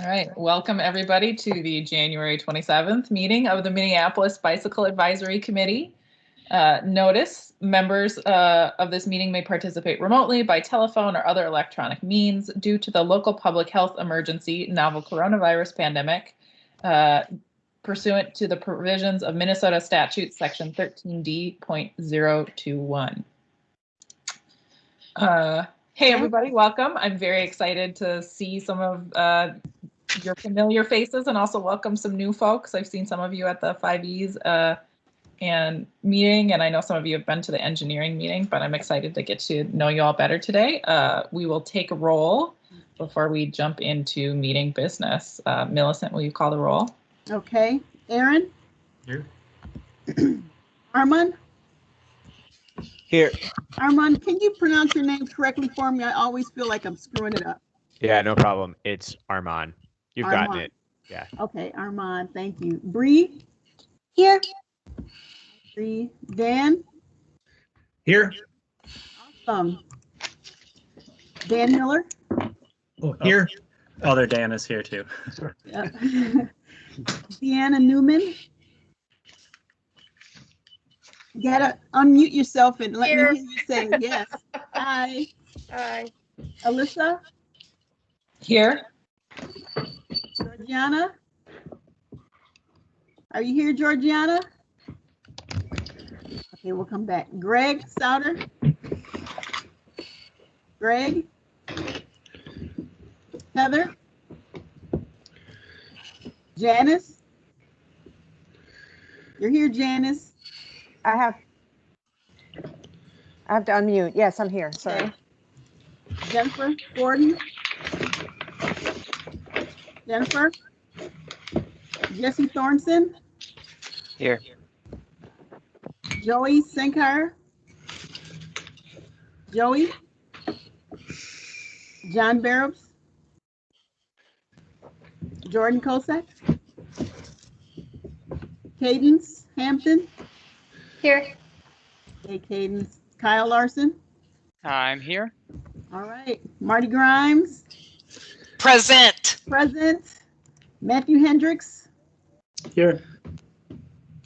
All right, welcome everybody to the January 27th meeting of the Minneapolis Bicycle Advisory Committee. Notice members of this meeting may participate remotely by telephone or other electronic means due to the local public health emergency novel coronavirus pandemic pursuant to the provisions of Minnesota Statute Section 13D.021. Hey everybody, welcome. I'm very excited to see some of your familiar faces and also welcome some new folks. I've seen some of you at the 5Es and meeting, and I know some of you have been to the engineering meeting, but I'm excited to get to know you all better today. We will take a roll before we jump into meeting business. Millicent, will you call the roll? Okay. Aaron? Here. Armand? Here. Armand, can you pronounce your name correctly for me? I always feel like I'm screwing it up. Yeah, no problem. It's Armand. You've Armand. gotten it. Yeah. Okay, Armand, thank you. Bree? Here. Bree. Dan? Here. Awesome. Dan Miller? Oh, here. Other Dan is here too. Yep. Deanna Newman? You gotta unmute yourself and let me hear you say yes. Hi. Hi. Alyssa? Here. Georgiana? Are you here, Georgiana? Okay, we'll come back. Greg Souter? Greg? Heather? Janice? You're here, Janice. I have to unmute. Yes, I'm here. Sorry. Okay. Jennifer Gordon? Jennifer? Jesse Thornton? Here. Joey Sinkar? Joey? John Barrows? Jordan Kosak? Cadence Hampton? Here. Hey, Cadence. Kyle Larson? I'm here. All right. Marty Grimes? Present. Present. Matthew Hendricks? Here.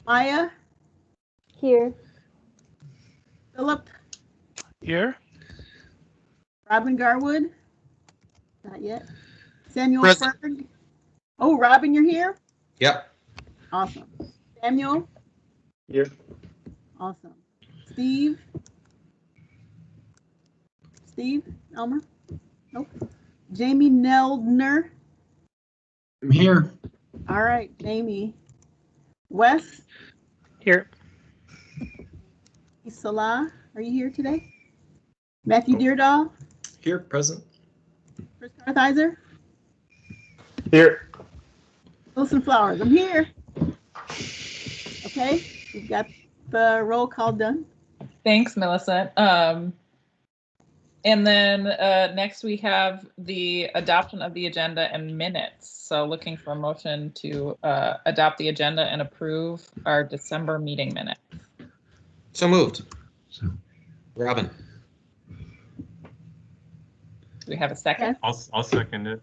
Maya? Here. Philip? Here. Robin Garwood? Not yet. Samuel Present. Ferg? Oh, Robin, you're here? Yep. Awesome. Samuel? Here. Awesome. Steve? Steve Elmer? Nope. Jamie Neldner? I'm here. All right, Jamie. Wes? Here. Salah, are you here today? Matthew Deardahl? Here, present. Chris Kartheiser? Here. Wilson Flowers, I'm here. Okay, we've got the roll call done. Thanks, Millicent. And then next we have the adoption of the agenda and minutes. So looking for a motion to adopt the agenda and approve our December meeting minutes. So moved. Robin. Do we have a second? I'll second it.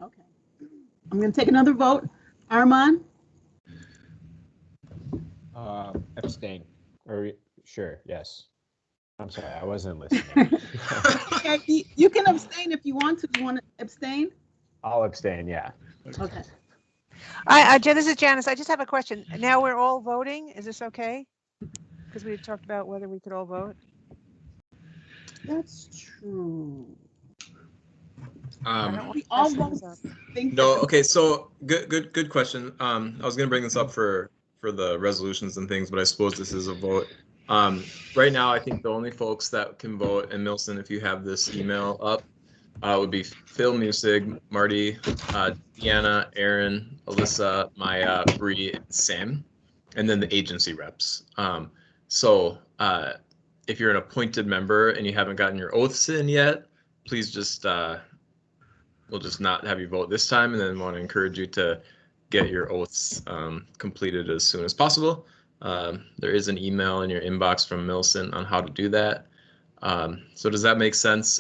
Okay. I'm going to take another vote. Armand? Abstain. Or sure, yes. I'm sorry, I wasn't listening. Okay, you can abstain if you want to. Do you want to abstain? I'll abstain, yeah. Okay. This is Janice. I just have a question. Now we're all voting. Is this okay? Because we had talked about whether we could all vote. That's true. I don't want We to mess almost things up. think No, okay, so good question. I was gonna bring this up for the resolutions and things, but I suppose this is a vote. Right now, I think the only folks that can vote, and Milson, if you have this email up, would be Phil Musig, Marty, Deanna, Aaron, Alyssa, Maya, Bree, and Sam, and then the agency reps. So if you're an appointed member and you haven't gotten your oaths in yet, please just we'll just not have you vote this time, and then want to encourage you to get your oaths completed as soon as possible. There is an email in your inbox from Millicent on how to do that. So does that make sense?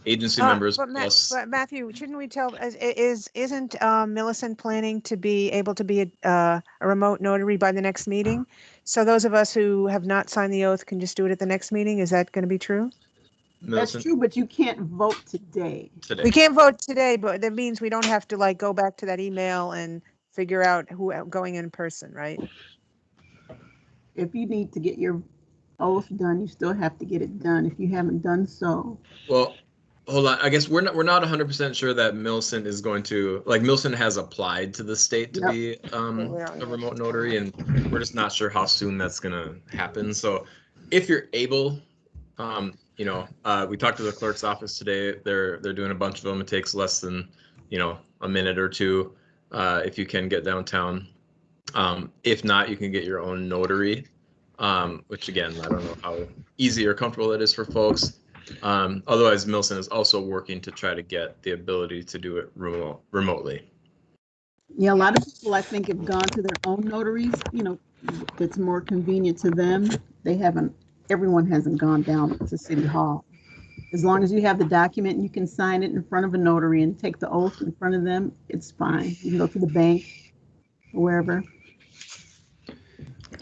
agency members But plus. Matthew, shouldn't we tell, isn't Millicent planning to be able to be a remote notary by the next meeting? So those of us who have not signed the oath can just do it at the next meeting? Is that going to be true? That's Millicent true, but you can't vote today. today. We can't vote today, but that means we don't have to like go back to that email and figure out who going in person, right? If you need to get your oath done, you still have to get it done if you haven't done so. Well, hold on. I guess we're not 100% sure that Millicent is going to, like, Millicent has applied to the state to Yep. be we don't a know. remote notary, and we're just not sure how soon that's gonna happen. So if you're able, we talked to the clerk's office today. They're doing a bunch of them. It takes less than, a minute or two if you can get downtown. If not, you can get your own notary, which again, I don't know how easy or comfortable it is for folks. Otherwise, Millicent is also working to try to get the ability to do it remotely. Yeah, a lot of people I think have gone to their own notaries, that's more convenient to them. Everyone hasn't gone down to City Hall. As long as you have the document and you can sign it in front of a notary and take the oath in front of them, it's fine. You can go to the bank or wherever.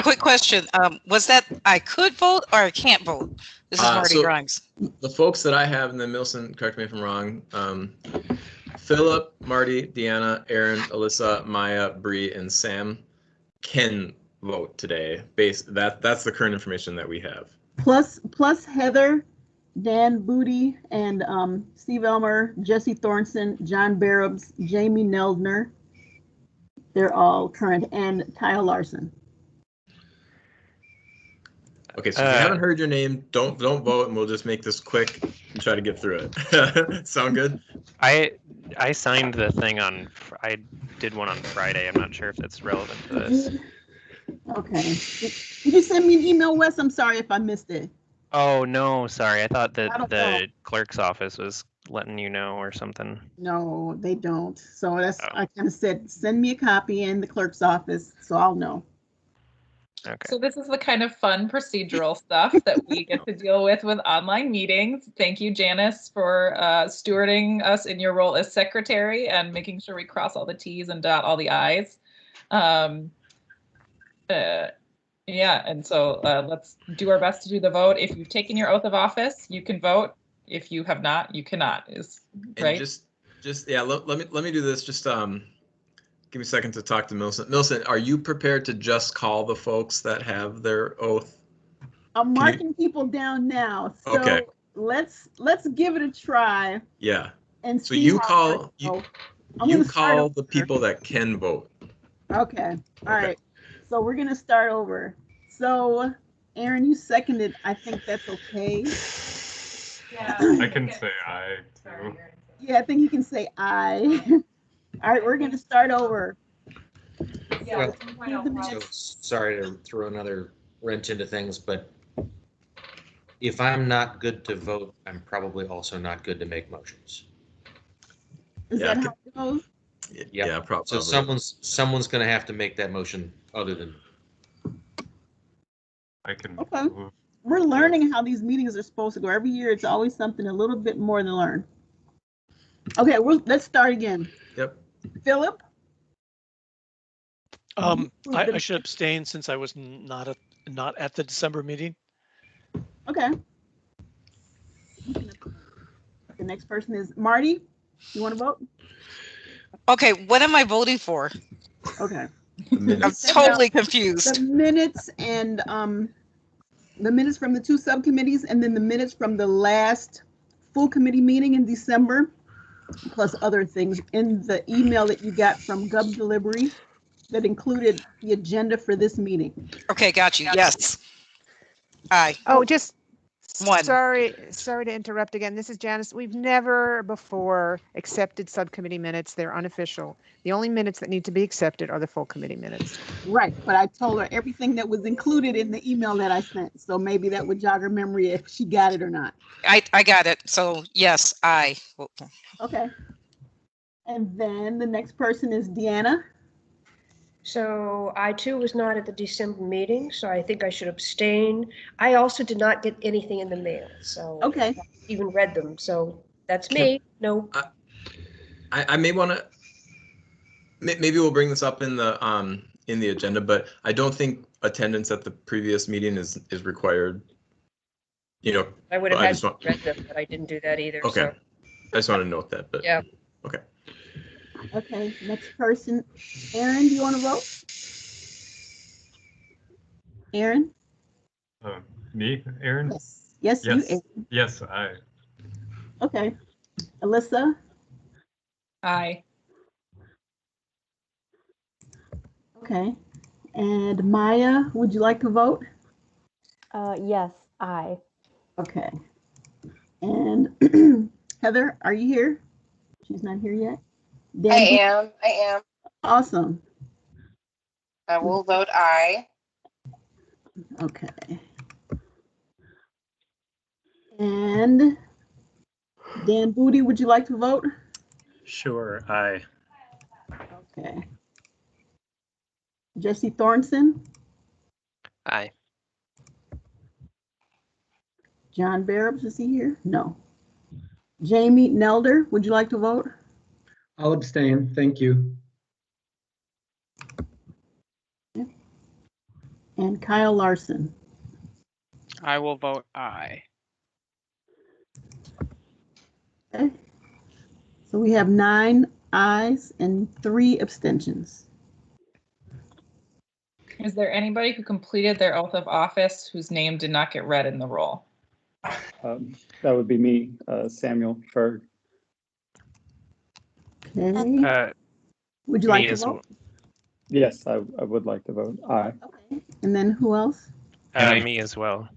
Quick question. Was that I could vote or I can't vote? This is Marty So- Grimes. The folks that I have, and then Millicent, correct me if I'm wrong, Philip, Marty, Deanna, Aaron, Alyssa, Maya, Bree, and Sam can vote today. That's the current information that we have. Plus Heather, Dan Booty, and Steve Elmer, Jesse Thornton, John Barabs, Jamie Neldner. They're all current, and Kyle Larson. Okay, so if you haven't heard your name, don't vote, and we'll just make this quick and try to get through it. Sound good? I signed the thing I did one on Friday. I'm not sure if that's relevant to this. Okay. Did you send me an email, Wes? I'm sorry if I missed it. Oh, no, sorry. I thought that I don't the know. clerk's office was letting you know or something. No, they don't. So that's, Oh. I kind of said, send me a copy in the clerk's office, so I'll know. Okay. So this is the kind of fun procedural stuff that we get to deal with online meetings. Thank you, Janice, for stewarding us in your role as secretary and making sure we cross all the T's and dot all the I's. Yeah, and so let's do our best to do the vote. If you've taken your oath of office, you can vote. If you have not, you cannot. Is right? And just yeah. Let me do this. Just give me a second to talk to Millicent. Millicent, are you prepared to just call the folks that have their oath? I'm marking people down now. So Okay. let's give it a try Yeah. and So see you how call it you, goes. I'm you gonna start call over. the people that can vote. Okay. All Okay. right. So we're gonna start over. So Aaron, you seconded. I think that's okay. I can say aye too. Yeah, I think you can say aye. All right, we're gonna start over. Well, Approve the minutes. So sorry to throw another wrench into things, but if I'm not good to vote, I'm probably also not good to make motions. Is Yeah, that how it goes? Yeah, probably. So someone's going to have to make that motion other than I can. Okay. We're learning how these meetings are supposed to go. Every year, it's always something a little bit more to learn. Okay, let's start again. Yep. Philip? I should abstain since I was not at the December meeting. Okay. The next person is Marty. You want to vote? Okay, what am I voting for? Okay. The I'm minutes. totally confused. The minutes and the minutes from the two subcommittees, and then the minutes from the last full committee meeting in December, plus other things in the email that you got from Gov Delivery that included the agenda for this meeting. Okay, got you. Yes. Aye. Oh, just One. sorry to interrupt again. This is Janice. We've never before accepted subcommittee minutes. They're unofficial. The only minutes that need to be accepted are the full committee minutes. Right, but I told her everything that was included in the email that I sent. So maybe that would jog her memory if she got it or not. I got it. So yes, aye. Okay. And then the next person is Deanna. So I too was not at the December meeting, so I think I should abstain. I also did not get anything in the mail, so Okay. I haven't even read them. So That's me. No. I may want to. Maybe we'll bring this up in the agenda, but I don't think attendance at the previous meeting is required. You know, I would have I had just to want- read them, but I didn't do that either. Okay. So. I just want to note that, but Yeah. okay. Okay, next person. Aaron, do you want to vote? Aaron? Me, Aaron? Yes. Yes, you, Yes. Aaron. Yes, I. Okay. Alyssa? Aye. Okay. And Maya, would you like to vote? Yes, aye. Okay. And Heather, are you here? She's not here yet. Dan, I am. awesome. I will vote aye. Okay. And Dan Booty, would you like to vote? Sure, aye. Okay. Jesse Thornton, Aye. John Barabs, is he here? No. Jamie Nelder, would you like to vote? I'll abstain. Thank you. And Kyle Larson. I will vote aye. Okay. So we have 9 ayes and 3 abstentions. Is there anybody who completed their oath of office whose name did not get read in the roll? That would be me, Samuel Ferg. Okay. Would you like to vote? Yes, I would like to vote aye. Okay. And then who else? Me as well.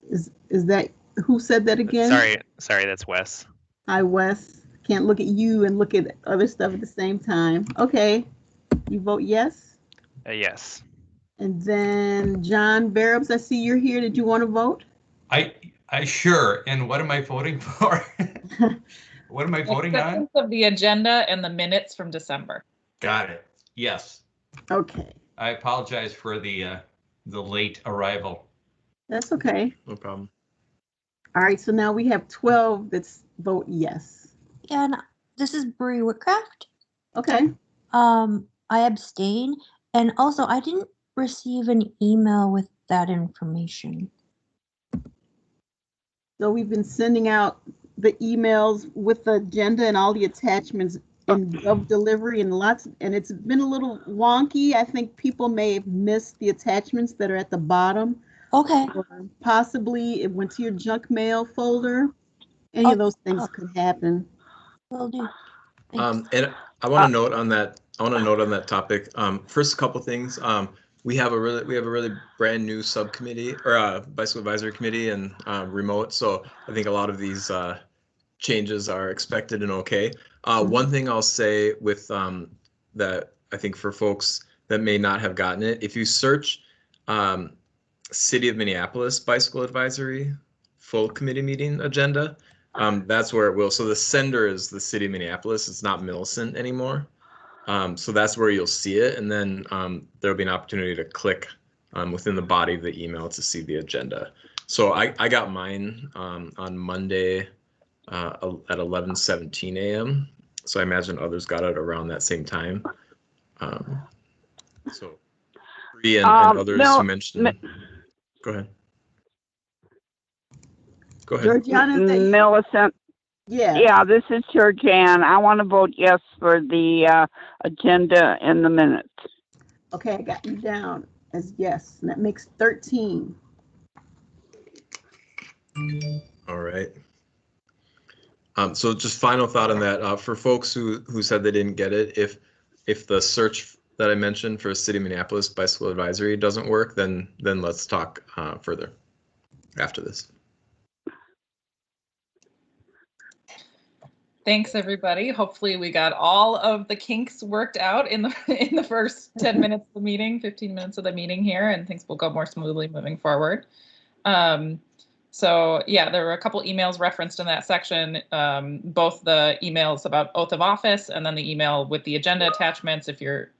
Is that, who said that again? Sorry, that's Wes. Hi, Wes. Can't look at you and look at other stuff at the same time. Okay. You vote yes? Yes. And then John Barabs, I see you're here. Did you want to vote? I sure. And what am I voting for? What am I voting on? Acceptance of the agenda and the minutes from December. Got it. Yes. Okay. I apologize for the late arrival. That's okay. No problem. All right. So now we have 12 that's vote yes. And this is Bree Whitcraft. Okay. I abstain. And also, I didn't receive an email with that information. So we've been sending out the emails with the agenda and all the attachments in Gov Delivery and it's been a little wonky. I think people may have missed the attachments that are at the bottom. Okay. Or possibly it went to your junk mail folder. Any of those things could happen. Will do. And I want to note on that. I want to note on that topic. First, a couple things. We have a really brand new subcommittee or bicycle advisory committee and remote. So I think a lot of these changes are expected and okay. One thing I'll say with that I think for folks that may not have gotten it, if you search City of Minneapolis bicycle advisory full committee meeting agenda, that's where it will. So the sender is the City of Minneapolis. It's not Millicent anymore. So that's where you'll see it. And then there'll be an opportunity to click within the body of the email to see the agenda. So I got mine on Monday at 11:17 a.m. So I imagine others got it around that same time. So Bree and others who mentioned. Go ahead. Go ahead. Georgiana, Millicent. Yeah. Yeah, this is Georgianne. I want to vote yes for the agenda and the minutes. Okay, I got you down as yes, and that makes 13. All right. So just final thought on that. For folks who said they didn't get it, if the search that I mentioned for City of Minneapolis Bicycle Advisory doesn't work, then let's talk further after this. Thanks, everybody. Hopefully we got all of the kinks worked out in the first 10 minutes of the meeting, 15 minutes of the meeting here, and things will go more smoothly moving forward. So yeah, there were a couple emails referenced in that section, both the emails about oath of office and then the email with the agenda attachments. If you're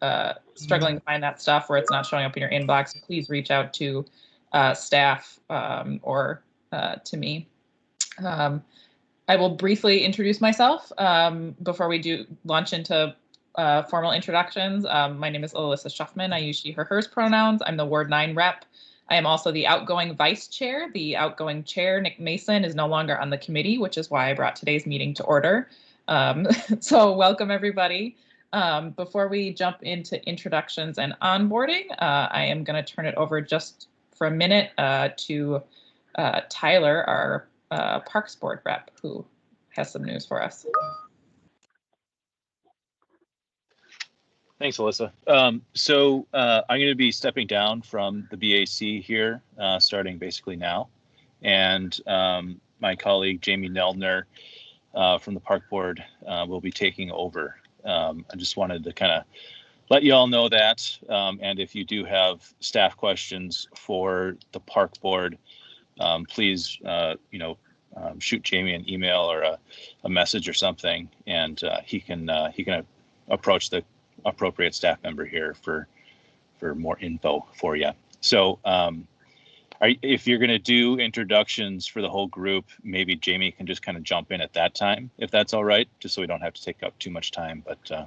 struggling to find that stuff where it's not showing up in your inbox, please reach out to staff or to me. I will briefly introduce myself before we do launch into formal introductions. My name is Alyssa Schuffman. I use she, her, hers pronouns. I'm the Ward 9 rep. I am also the outgoing vice chair. The outgoing chair, Nick Mason, is no longer on the committee, which is why I brought today's meeting to order. So welcome, everybody. Before we jump into introductions and onboarding, I am going to turn it over just for a minute to Tyler, our Parks Board rep, who has some news for us. Thanks, Alyssa. I'm going to be stepping down from the BAC here, starting basically now. And my colleague, Jamie Neldner, from the Park Board, will be taking over. I just wanted to kind of let you all know that. And if you do have staff questions for the Park Board, please, shoot Jamie an email or a message or something, and he can approach the appropriate staff member here for more info for you. So if you're going to do introductions for the whole group, maybe Jamie can just kind of jump in at that time, if that's all right, just so we don't have to take up too much time. But I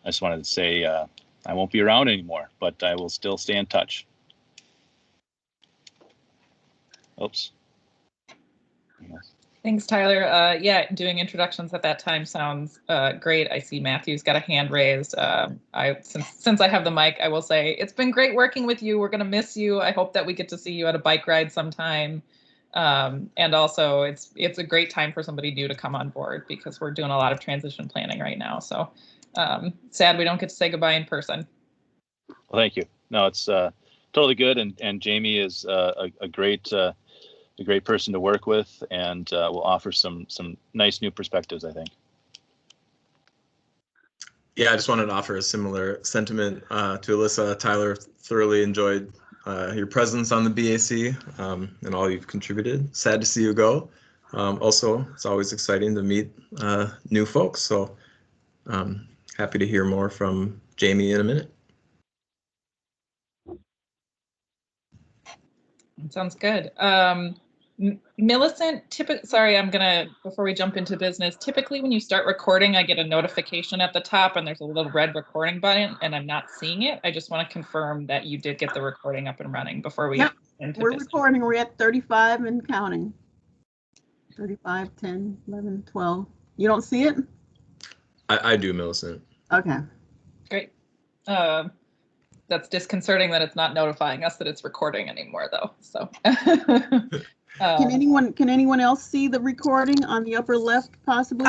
just wanted to say I won't be around anymore, but I will still stay in touch. Oops. Thanks, Tyler. Yeah, doing introductions at that time sounds great. I see Matthew's got a hand raised. Since I have the mic, I will say it's been great working with you. We're going to miss you. I hope that we get to see you at a bike ride sometime. And also, it's a great time for somebody new to come on board because we're doing a lot of transition planning right now. So sad we don't get to say goodbye in person. Well, thank you. No, it's totally good. And Jamie is a great person to work with, and will offer some nice new perspectives, I think. Yeah, I just wanted to offer a similar sentiment to Alyssa. Tyler, thoroughly enjoyed your presence on the BAC and all you've contributed. Sad to see you go. Also, it's always exciting to meet new folks. So happy to hear more from Jamie in a minute. Sounds good. Millicent, before we jump into business, typically when you start recording, I get a notification at the top and there's a little red recording button and I'm not seeing it. I just want to confirm that you did get the recording up and running before we get into we're business. Recording. We're at 35 and counting. 35, 10, 11, 12. You don't see it? I do, Millicent. Okay. Great. That's disconcerting that it's not notifying us that it's recording anymore, though. So. Can anyone else see the recording on the upper left, possibly?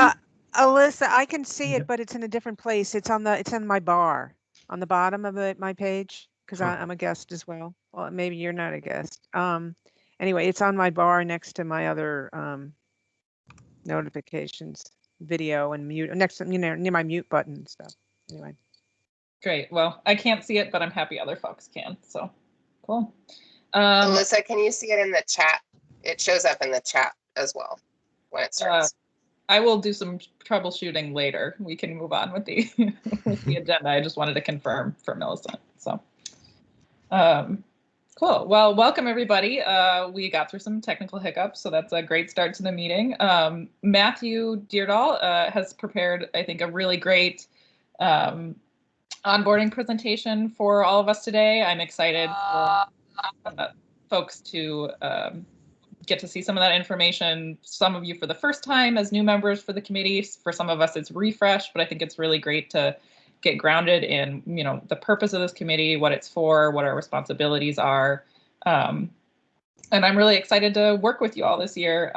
Alyssa, I can see it, but it's in a different place. It's in my bar on the bottom of my page because I'm a guest as well. Well, maybe you're not a guest. Anyway, it's on my bar next to my other notifications, video and mute, next to near my mute button and stuff. Anyway. Great. Well, I can't see it, but I'm happy other folks can. So cool. Alyssa, can you see it in the chat? It shows up in the chat as well when it starts. I will do some troubleshooting later. We can move on with the with the agenda. I just wanted to confirm for Millicent. So cool. Well, welcome everybody. We got through some technical hiccups, so that's a great start to the meeting. Matthew Deardahl has prepared, I think, a really great onboarding presentation for all of us today. I'm excited for folks to get to see some of that information. Some of you for the first time as new members for the committee. For some of us, it's refresh, but I think it's really great to get grounded in, the purpose of this committee, what it's for, what our responsibilities are. And I'm really excited to work with you all this year.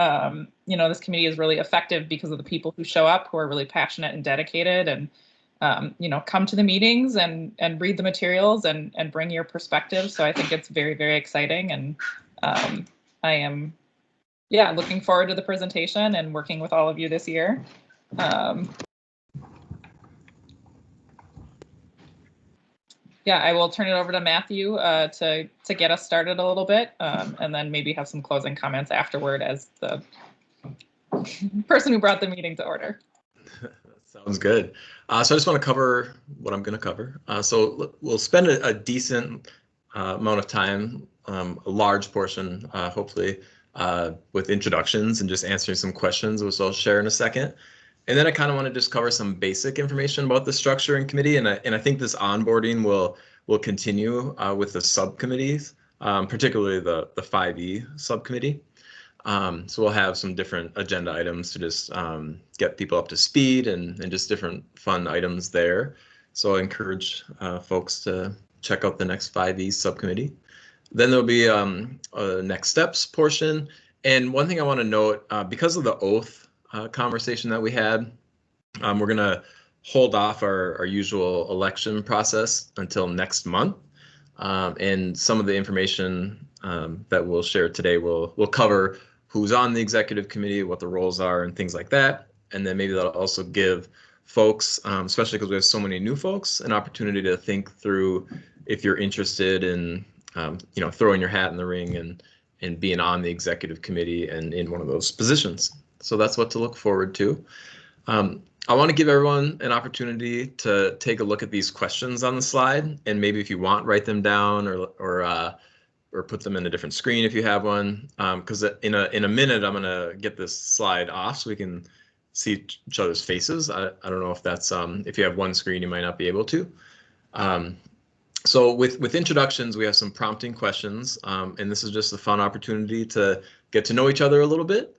This committee is really effective because of the people who show up, who are really passionate and dedicated and come to the meetings and read the materials and bring your perspective. So I think it's very, very exciting. And I am, looking forward to the presentation and working with all of you this year. I will turn it over to Matthew to get us started a little bit, and then maybe have some closing comments afterward as the person who brought the meeting to order. Sounds good. So I just want to cover what I'm going to cover. So we'll spend a decent amount of time, a large portion, hopefully, with introductions and just answering some questions, which I'll share in a second. And then I kind of want to just cover some basic information about the structure and committee. And I think this onboarding will continue with the subcommittees, particularly the 5E subcommittee. So we'll have some different agenda items to just get people up to speed and just different fun items there. So I encourage folks to check out the next 5E subcommittee. Then there'll be a next steps portion. And one thing I want to note, because of the oath conversation that we had, we're going to hold off our usual election process until next month. And some of the information that we'll share today will cover who's on the executive committee, what the roles are, and things like that. And then maybe that'll also give folks, especially because we have so many new folks, an opportunity to think through if you're interested in, throwing your hat in the ring and being on the executive committee and in one of those positions. So that's what to look forward to. I want to give everyone an opportunity to take a look at these questions on the slide, and maybe if you want, write them down or put them in a different screen if you have one. Because in a minute, I'm gonna get this slide off so we can see each other's faces. I don't know if that's if you have one screen, you might not be able to. So with introductions, we have some prompting questions, and this is just a fun opportunity to get to know each other a little bit.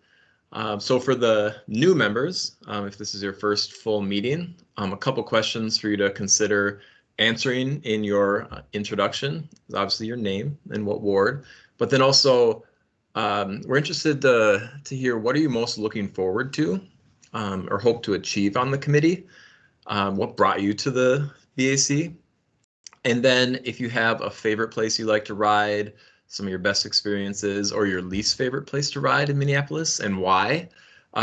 So for the new members, if this is your first full meeting, a couple questions for you to consider answering in your introduction is obviously your name and what ward, but then also we're interested to hear what are you most looking forward to or hope to achieve on the committee, what brought you to the BAC, and then if you have a favorite place you like to ride, some of your best experiences, or your least favorite place to ride in Minneapolis and why.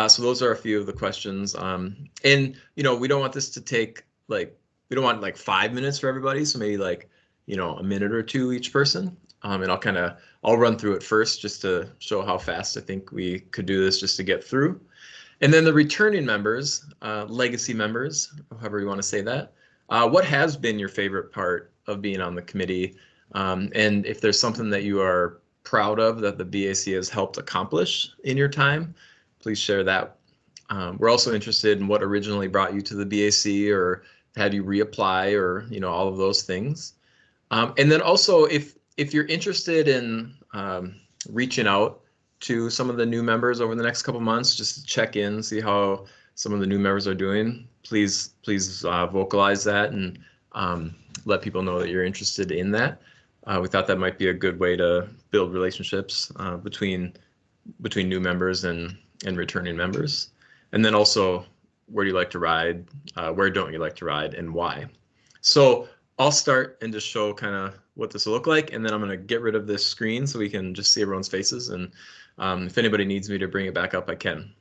So those are a few of the questions. And we don't want this to take we don't want 5 minutes for everybody. So maybe a minute or two each person. And I'll run through it first just to show how fast I think we could do this just to get through. And then the returning members, legacy members, however you want to say that. What has been your favorite part of being on the committee? And if there's something that you are proud of that the BAC has helped accomplish in your time, please share that. We're also interested in what originally brought you to the BAC, or had you reapply, or all of those things. And then also if you're interested in reaching out to some of the new members over the next couple months, just to check in, see how some of the new members are doing, please vocalize that and let people know that you're interested in that. We thought that might be a good way to build relationships between new members and returning members. And then also, where do you like to ride? Where don't you like to ride, and why? So I'll start and just show kind of what this will look like, and then I'm going to get rid of this screen so we can just see everyone's faces. And if anybody needs me to bring it back up, I can.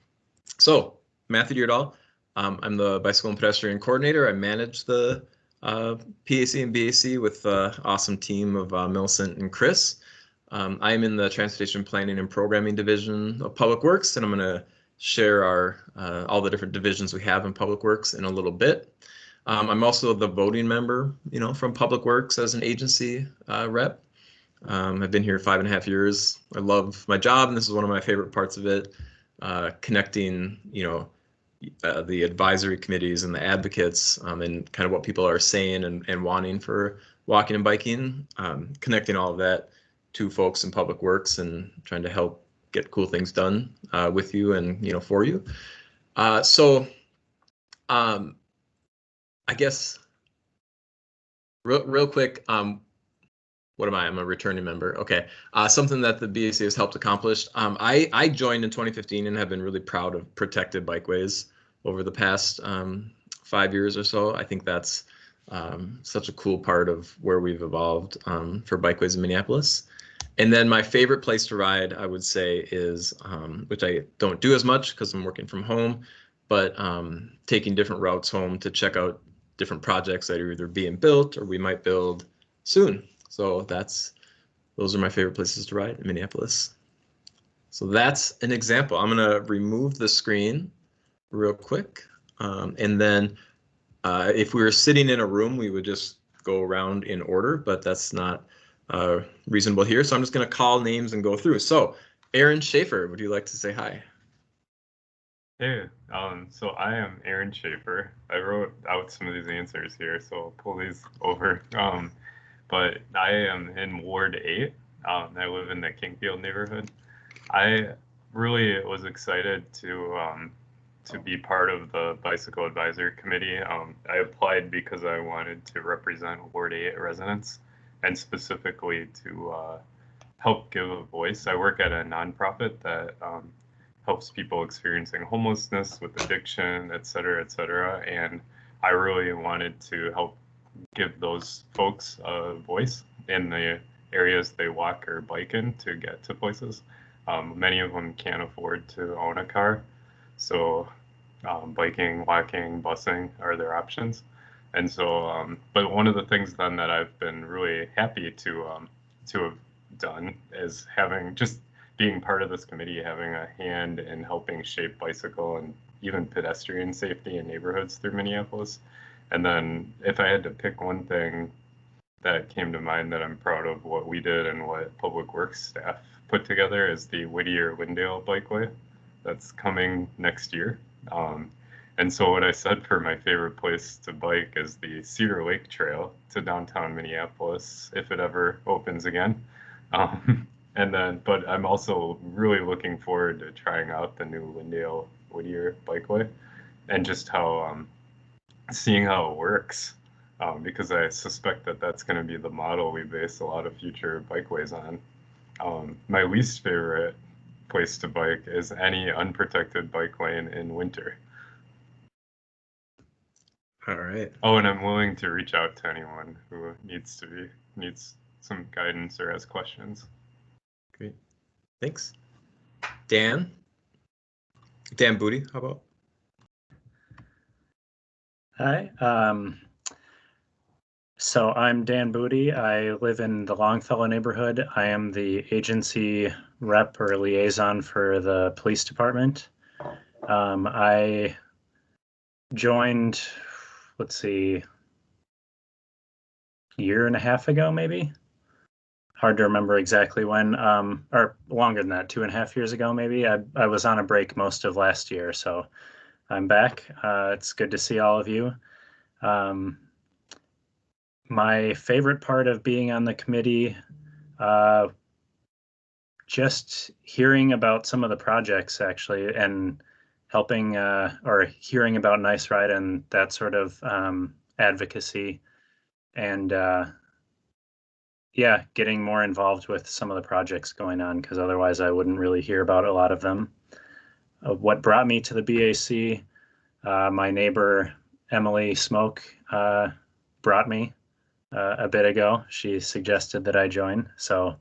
So Matthew Deardahl, I'm the Bicycle and Pedestrian Coordinator. I manage the PAC and BAC with an awesome team of Millicent and Chris. I am in the Transportation Planning and Programming Division of Public Works, and I'm going to share all the different divisions we have in Public Works in a little bit. I'm also the voting member, from Public Works as an agency rep. I've been here 5.5 years. I love my job, and this is one of my favorite parts of it, connecting, the advisory committees and the advocates and kind of what people are saying and wanting for walking and biking, connecting all of that to folks in Public Works and trying to help get cool things done with you and for you. So I guess real quick, what am I? I'm a returning member. Okay, something that the BAC has helped accomplish. I joined in 2015 and have been really proud of protected bikeways over the past 5 years or so. I think that's such a cool part of where we've evolved for bikeways in Minneapolis. And then my favorite place to ride, I would say, is, which I don't do as much because I'm working from home, but taking different routes home to check out different projects that are either being built or we might build soon. So those are my favorite places to ride in Minneapolis. So that's an example. I'm gonna remove the screen real quick. And then if we were sitting in a room, we would just go around in order, but that's not reasonable here. So I'm just gonna call names and go through. So Aaron Schaefer, would you like to say hi? Hey, so I am Aaron Schaefer. I wrote out some of these answers here, so I'll pull these over. But I am in Ward 8. I live in the Kingfield neighborhood. I really was excited to be part of the Bicycle Advisory Committee. I applied because I wanted to represent Ward 8 residents and specifically to help give a voice. I work at a nonprofit that helps people experiencing homelessness with addiction, et cetera, and I really wanted to help give those folks a voice in the areas they walk or bike in to get to places. Many of them can't afford to own a car, so biking, walking, busing are their options. And so, but one of the things then that I've been really happy to have done is being part of this committee, having a hand in helping shape bicycle and even pedestrian safety in neighborhoods through Minneapolis. And then if I had to pick one thing that came to mind that I'm proud of what we did and what Public Works staff put together is the Whittier-Windale Bikeway that's coming next year. And so what I said for my favorite place to bike is the Cedar Lake Trail to downtown Minneapolis, if it ever opens again. But I'm also really looking forward to trying out the new Whittier Bikeway and just seeing how it works, because I suspect that that's going to be the model we base a lot of future bikeways on. My least favorite place to bike is any unprotected bike lane in winter. All right. Oh, and I'm willing to reach out to anyone who needs some guidance or has questions. Great. Thanks. Dan Booty, how about? Hi. So I'm Dan Booty. I live in the Longfellow neighborhood. I am the agency rep or liaison for the police department. I joined, let's see, a year and a half ago, maybe. Hard to remember exactly when, or longer than that, 2.5 years ago, maybe. I was on a break most of last year, so I'm back. It's good to see all of you. My favorite part of being on the committee, just hearing about some of the projects actually, and helping or hearing about Nice Ride and that sort of advocacy, and yeah, getting more involved with some of the projects going on, because otherwise I wouldn't really hear about a lot of them. What brought me to the BAC, my neighbor Emily Smoke brought me a bit ago. She suggested that I join, so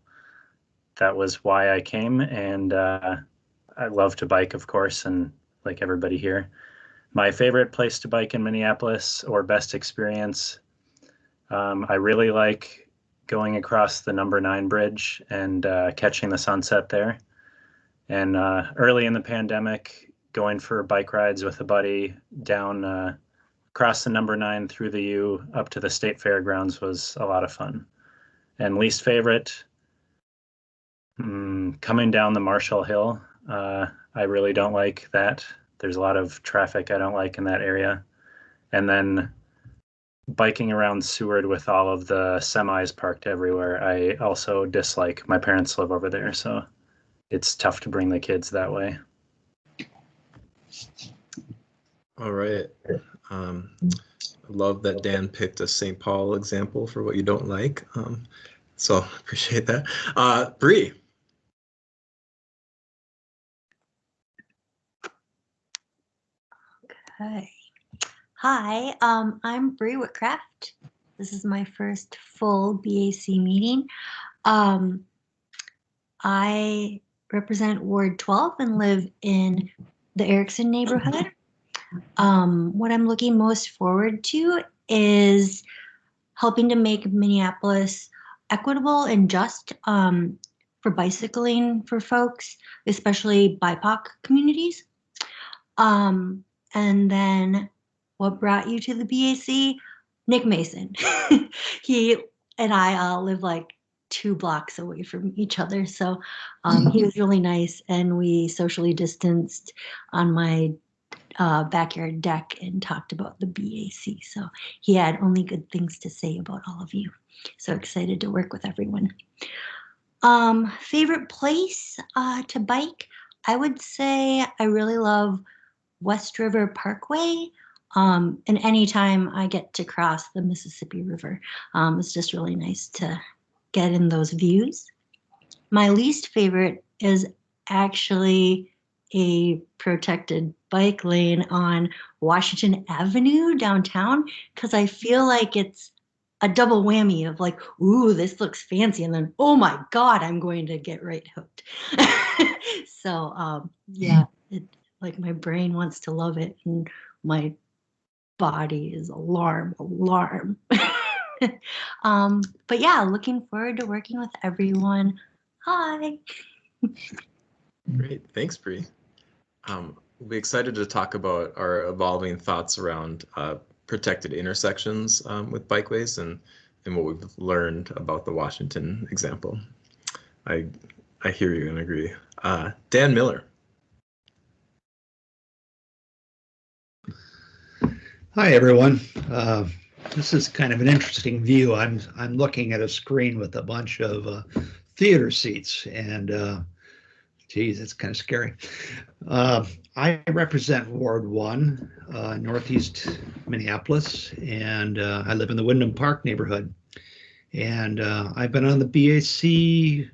that was why I came, and I love to bike, of course, and like everybody here. My favorite place to bike in Minneapolis, or best experience, I really like going across the number 9 bridge and catching the sunset there. And early in the pandemic, going for bike rides with a buddy down across the number 9 through the U up to the state fairgrounds was a lot of fun. And least favorite, coming down the Marshall Hill. I really don't like that. There's a lot of traffic I don't like in that area. And then biking around Seward with all of the semis parked everywhere, I also dislike. My parents live over there, so it's tough to bring the kids that way. All right. I love that Dan picked a St. Paul example for what you don't like. So appreciate that. Bree. Okay. Hi, I'm Bree Whitcraft. This is my first full BAC meeting. I represent Ward 12 and live in the Erickson neighborhood. What I'm looking most forward to is helping to make Minneapolis equitable and just for bicycling for folks, especially BIPOC communities. And then what brought you to the BAC? Nick Mason. He and I live like 2 blocks away from each other. So he was really nice, and we socially distanced on my backyard deck and talked about the BAC. So he had only good things to say about all of you. So excited to work with everyone. Favorite place to bike? I would say I really love West River Parkway. And anytime I get to cross the Mississippi River, it's just really nice to get in those views. My least favorite is actually a protected bike lane on Washington Avenue downtown, because I feel like it's a double whammy of like, ooh, this looks fancy, and then, oh my God, I'm going to get right hooked. So yeah, like my brain wants to love it, and my body is alarm. But yeah, looking forward to working with everyone. Hi. Great, thanks, Bree. We'll be excited to talk about our evolving thoughts around protected intersections with bikeways and what we've learned about the Washington example. I hear you and agree. Dan Miller. Hi, everyone. This is kind of an interesting view. I'm looking at a screen with a bunch of theater seats, and geez, it's kind of scary. I represent Ward 1, Northeast Minneapolis, and I live in the Wyndham Park neighborhood. And I've been on the BAC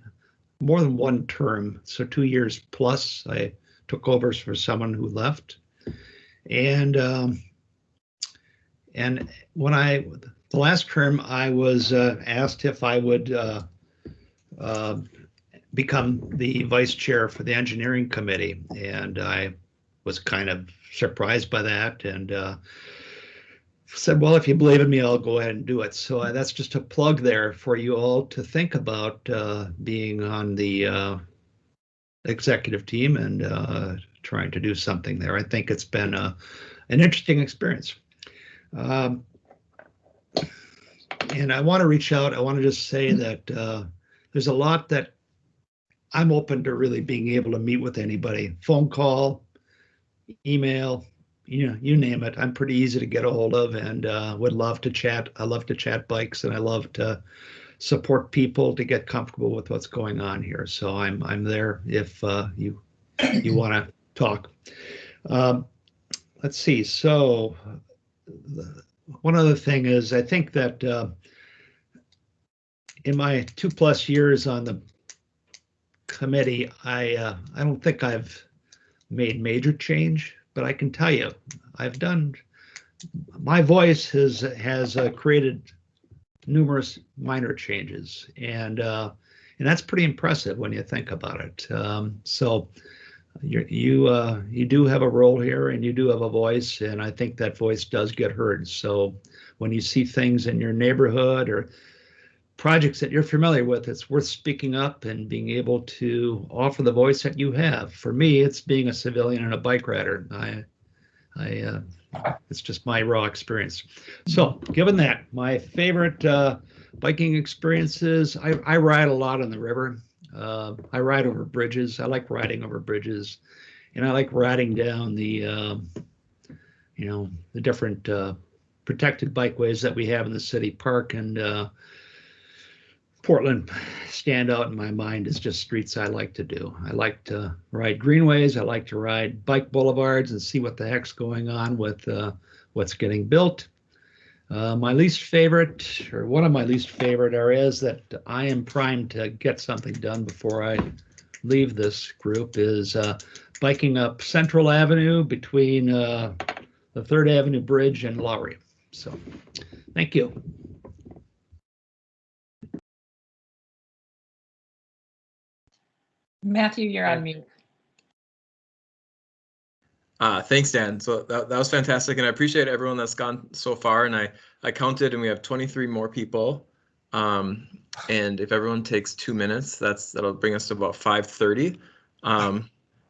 more than one term, so 2 years plus. I took over for someone who left. And when the last term, I was asked if I would become the vice chair for the engineering committee, and I was kind of surprised by that, and said, well, if you believe in me, I'll go ahead and do it. So that's just a plug there for you all to think about being on the executive team and trying to do something there. I think it's been an interesting experience. And I want to reach out. I want to just say that there's a lot that I'm open to really being able to meet with anybody. Phone call, email, you name it. I'm pretty easy to get a hold of, and would love to chat. I love to chat bikes, and I love to support people to get comfortable with what's going on here. So I'm there if you want to talk. Let's see. So one other thing is, I think that in my 2+ years on the committee, I don't think I've made major change, but I can tell you, my voice has created numerous minor changes, and that's pretty impressive when you think about it. So you do have a role here, and you do have a voice, and I think that voice does get heard. So when you see things in your neighborhood or projects that you're familiar with, it's worth speaking up and being able to offer the voice that you have. For me, it's being a civilian and a bike rider. It's just my raw experience. So given that, my favorite biking experiences, I ride a lot on the river. I ride over bridges. I like riding over bridges, and I like riding down the different protected bikeways that we have in the city park. And Portland stand out in my mind as just streets I like to do. I like to ride greenways. I like to ride bike boulevards and see what the heck's going on with what's getting built. My least favorite, or one of my least favorite areas that I am primed to get something done before I leave this group is biking up Central Avenue between the 3rd Avenue Bridge and Lowry. So thank you. Matthew, you're on mute. Thanks, Dan. So that was fantastic, and I appreciate everyone that's gone so far. And I counted, and we have 23 more people. And if everyone takes 2 minutes, that'll bring us to about 5:30.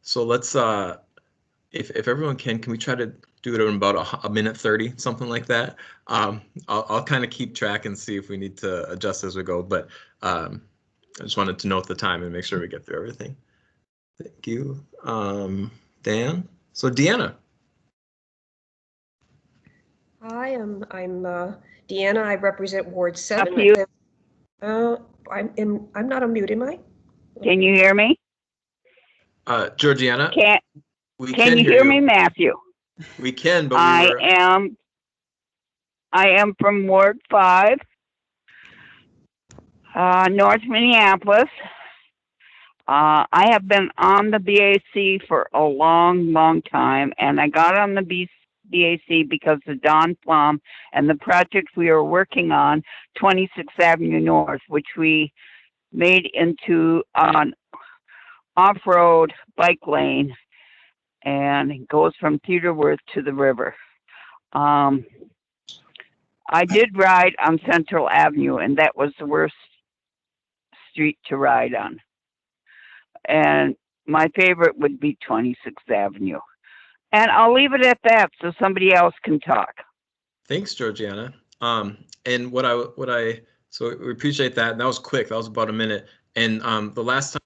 So let's, if everyone can we try to do it in about a minute 30, something like that. I'll kind of keep track and see if we need to adjust as we go. But I just wanted to note the time and make sure we get through everything. Thank you, Dan. So Deanna. Hi, I'm Deanna. I represent Ward 7. Up you. I'm not on mute, am I? Can you hear me? Georgiana. We Can you hear me, Matthew? We can, but I am from Ward 5, North Minneapolis. I have been on the BAC for a long, long time, and I got on the BAC because of Don Plum and the projects we were working on, 26th Avenue North, which we made into an off-road bike lane, and it goes from Peterworth to the river. I did ride on Central Avenue, and that was the worst street to ride on. And my favorite would be 26th Avenue. And I'll leave it at that so somebody else can talk. Thanks, Georgiana. And so we appreciate that. And that was quick. That was about a minute. And the last time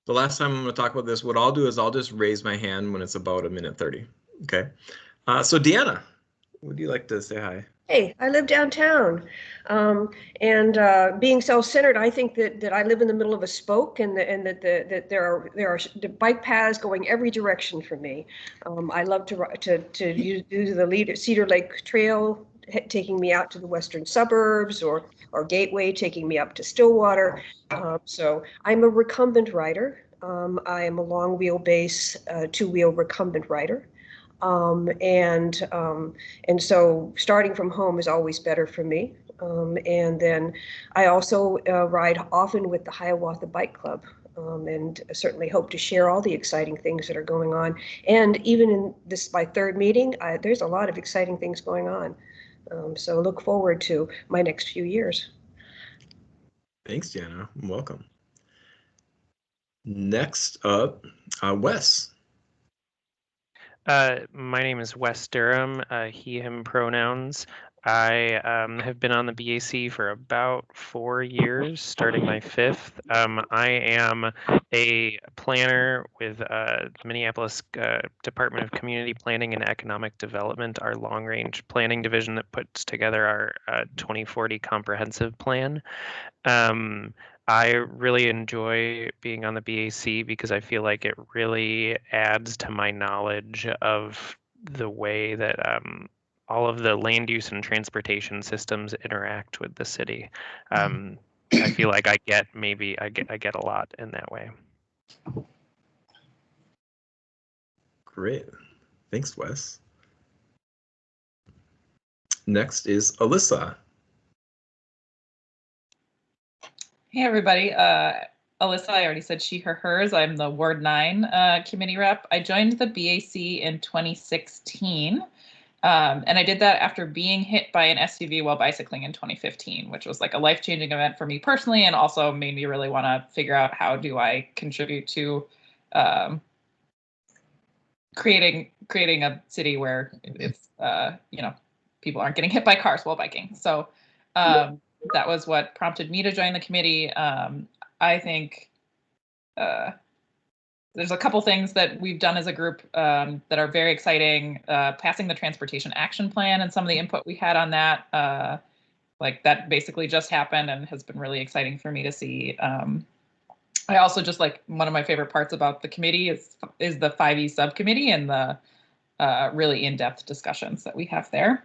I'm going to talk about this, what I'll do is I'll just raise my hand when it's about a minute 30. Okay. So Deanna, would you like to say hi? Hey, I live downtown, and being self-centered, I think that I live in the middle of a spoke, and that there are the bike paths going every direction for me. I love to do the Cedar Lake Trail, taking me out to the western suburbs, or Gateway, taking me up to Stillwater. So I'm a recumbent rider. I am a long wheelbase, two-wheel recumbent rider. And so starting from home is always better for me. And then I also ride often with the Hiawatha Bike Club, and certainly hope to share all the exciting things that are going on. And even in this, my third meeting, there's a lot of exciting things going on. So look forward to my next few years. Thanks, Deanna. Welcome. Next up, Wes. My name is Wes Durham, he, him pronouns. I have been on the BAC for about 4 years, starting my 5th. I am a planner with the Minneapolis Department of Community Planning and Economic Development, our long-range planning division that puts together our 2040 comprehensive plan. I really enjoy being on the BAC because I feel like it really adds to my knowledge of the way that all of the land use and transportation systems interact with the city. I feel like I get a lot in that way. Great. Thanks, Wes. Next is Alyssa. Hey, everybody. Alyssa, I already said she, her, hers. I'm the Ward 9 committee rep. I joined the BAC in 2016, and I did that after being hit by an SUV while bicycling in 2015, which was like a life-changing event for me personally, and also made me really want to figure out how do I contribute to creating a city where it's people aren't getting hit by cars while biking. So that was what prompted me to join the committee. I think there's a couple things that we've done as a group that are very exciting. Passing the Transportation Action Plan and some of the input we had on that, like that basically just happened and has been really exciting for me to see. I also just like one of my favorite parts about the committee is the 5E subcommittee and the really in-depth discussions that we have there.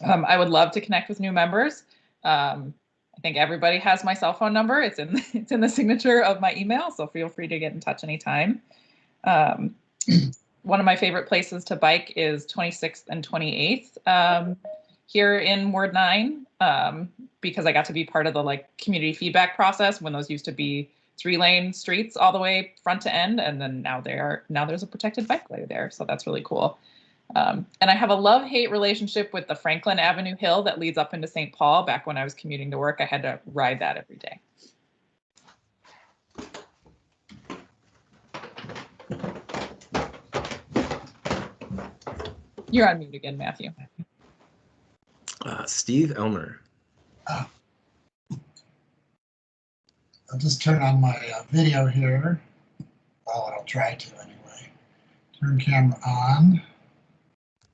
I would love to connect with new members. I think everybody has my cell phone number. It's in the signature of my email, so feel free to get in touch anytime. One of my favorite places to bike is 26th and 28th here in Ward 9, because I got to be part of the community feedback process when those used to be 3-lane streets all the way front to end, and then now there's a protected bike lane there, so that's really cool. And I have a love-hate relationship with the Franklin Avenue Hill that leads up into St. Paul. Back when I was commuting to work, I had to ride that every day. You're on mute again, Matthew. Steve Elmer. I'll just turn on my video here. Well, I'll try to anyway. Turn camera on.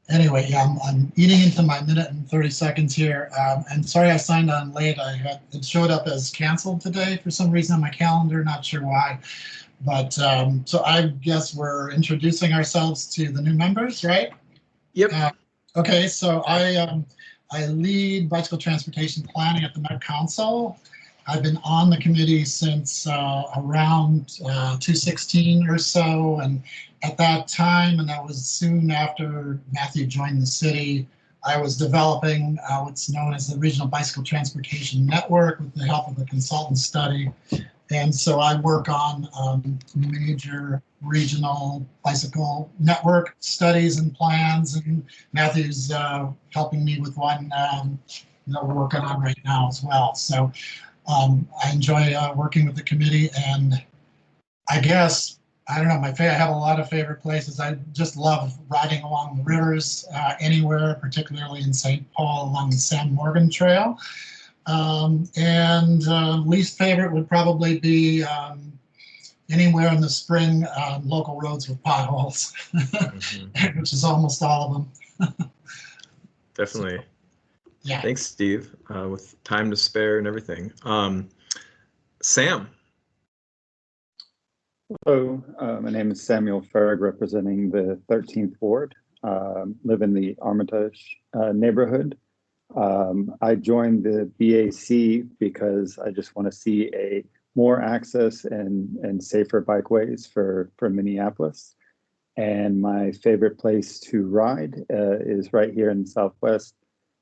Anyway, yeah, I'm eating into my minute and 30 seconds here. And sorry I signed on late. It showed up as canceled today for some reason on my calendar, not sure why. But so I guess we're introducing ourselves to the new members, right? Yep. Okay, so I lead bicycle transportation planning at the Met Council. I've been on the committee since around 2016 or so, and at that time, and that was soon after Matthew joined the city, I was developing what's known as the Regional Bicycle Transportation Network with the help of a consultant study. And so I work on major regional bicycle network studies and plans, and Matthew's helping me with one that we're working on right now as well. So I enjoy working with the committee, and I guess, I don't know, I have a lot of favorite places. I just love riding along the rivers anywhere, particularly in St. Paul along the San Morgan Trail. Least favorite would probably be anywhere in the spring local roads with potholes, which is almost all of them. Definitely. Yeah. Thanks, Steve, with time to spare and everything. Sam. Hello, my name is Samuel Ferg, representing the 13th Ward. Live in the Armitage neighborhood. I joined the BAC because I just want to see more access and safer bikeways for Minneapolis. And my favorite place to ride is right here in the Southwest.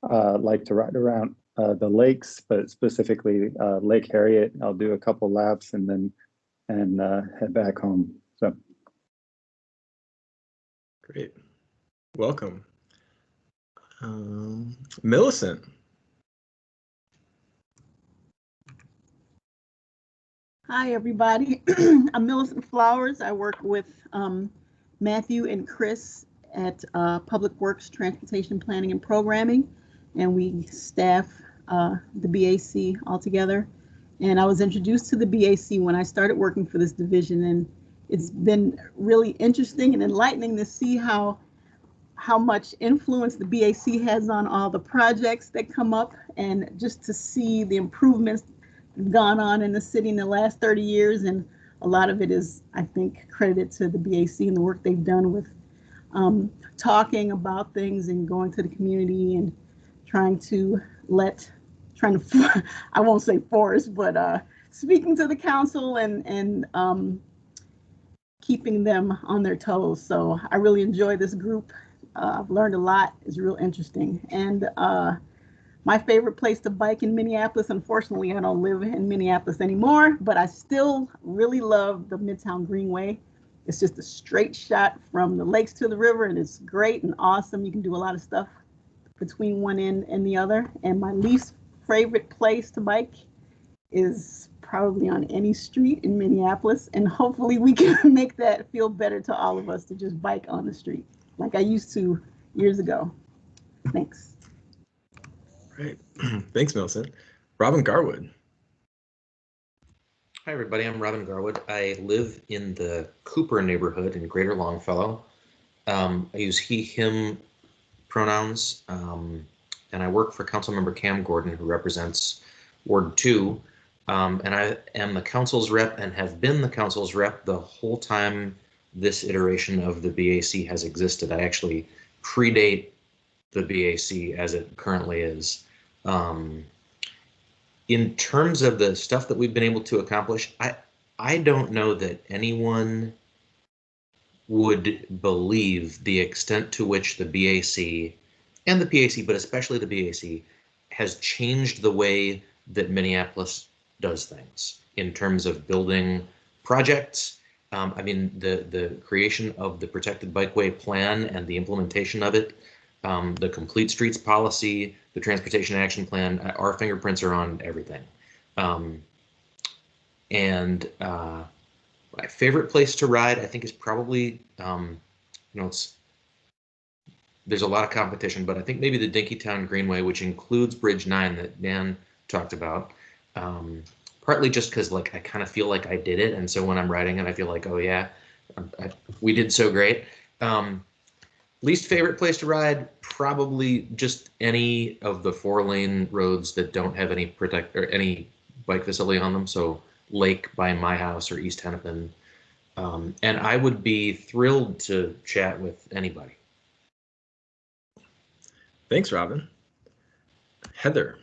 Like to ride around the lakes, but specifically Lake Harriet. I'll do a couple laps and then head back home. So Great. Welcome. Millicent. Hi, everybody. I'm Millicent Flowers. I work with Matthew and Chris at Public Works, Transportation Planning and Programming, and we staff the BAC altogether. And I was introduced to the BAC when I started working for this division, and it's been really interesting and enlightening to see how much influence the BAC has on all the projects that come up, and just to see the improvements gone on in the city in the last 30 years. And a lot of it is, I think, credited to the BAC and the work they've done with talking about things and going to the community and trying to I won't say force, but speaking to the council and keeping them on their toes. So I really enjoy this group. I've learned a lot. It's real interesting. And my favorite place to bike in Minneapolis, unfortunately, I don't live in Minneapolis anymore, but I still really love the Midtown Greenway. It's just a straight shot from the lakes to the river, and it's great and awesome. You can do a lot of stuff between one end and the other. And my least favorite place to bike is probably on any street in Minneapolis, and hopefully we can make that feel better to all of us to just bike on the street like I used to years ago. Thanks. Great. Thanks, Millicent. Robin Garwood. Hi, everybody. I'm Robin Garwood. I live in the Cooper neighborhood in Greater Longfellow. I use he, him pronouns, and I work for Councilmember Cam Gordon, who represents Ward 2. And I am the council's rep and have been the council's rep the whole time this iteration of the BAC has existed. I actually predate the BAC as it currently is. In terms of the stuff that we've been able to accomplish, I don't know that anyone would believe the extent to which the BAC and the PAC, but especially the BAC, has changed the way that Minneapolis does things in terms of building projects. I mean, the creation of the protected bikeway plan and the implementation of it, the complete streets policy, the transportation action plan, our fingerprints are on everything. My favorite place to ride, I think, is probably, there's a lot of competition, but I think maybe the Dinkytown Greenway, which includes Bridge 9 that Dan talked about, partly just because like I kind of feel like I did it, and so when I'm writing it, I feel like, oh yeah, we did so great. Least favorite place to ride, probably just any of the 4-lane roads that don't have any any bike facility on them. So Lake by my house or East Hennepin. And I would be thrilled to chat with anybody. Thanks, Robin. Heather.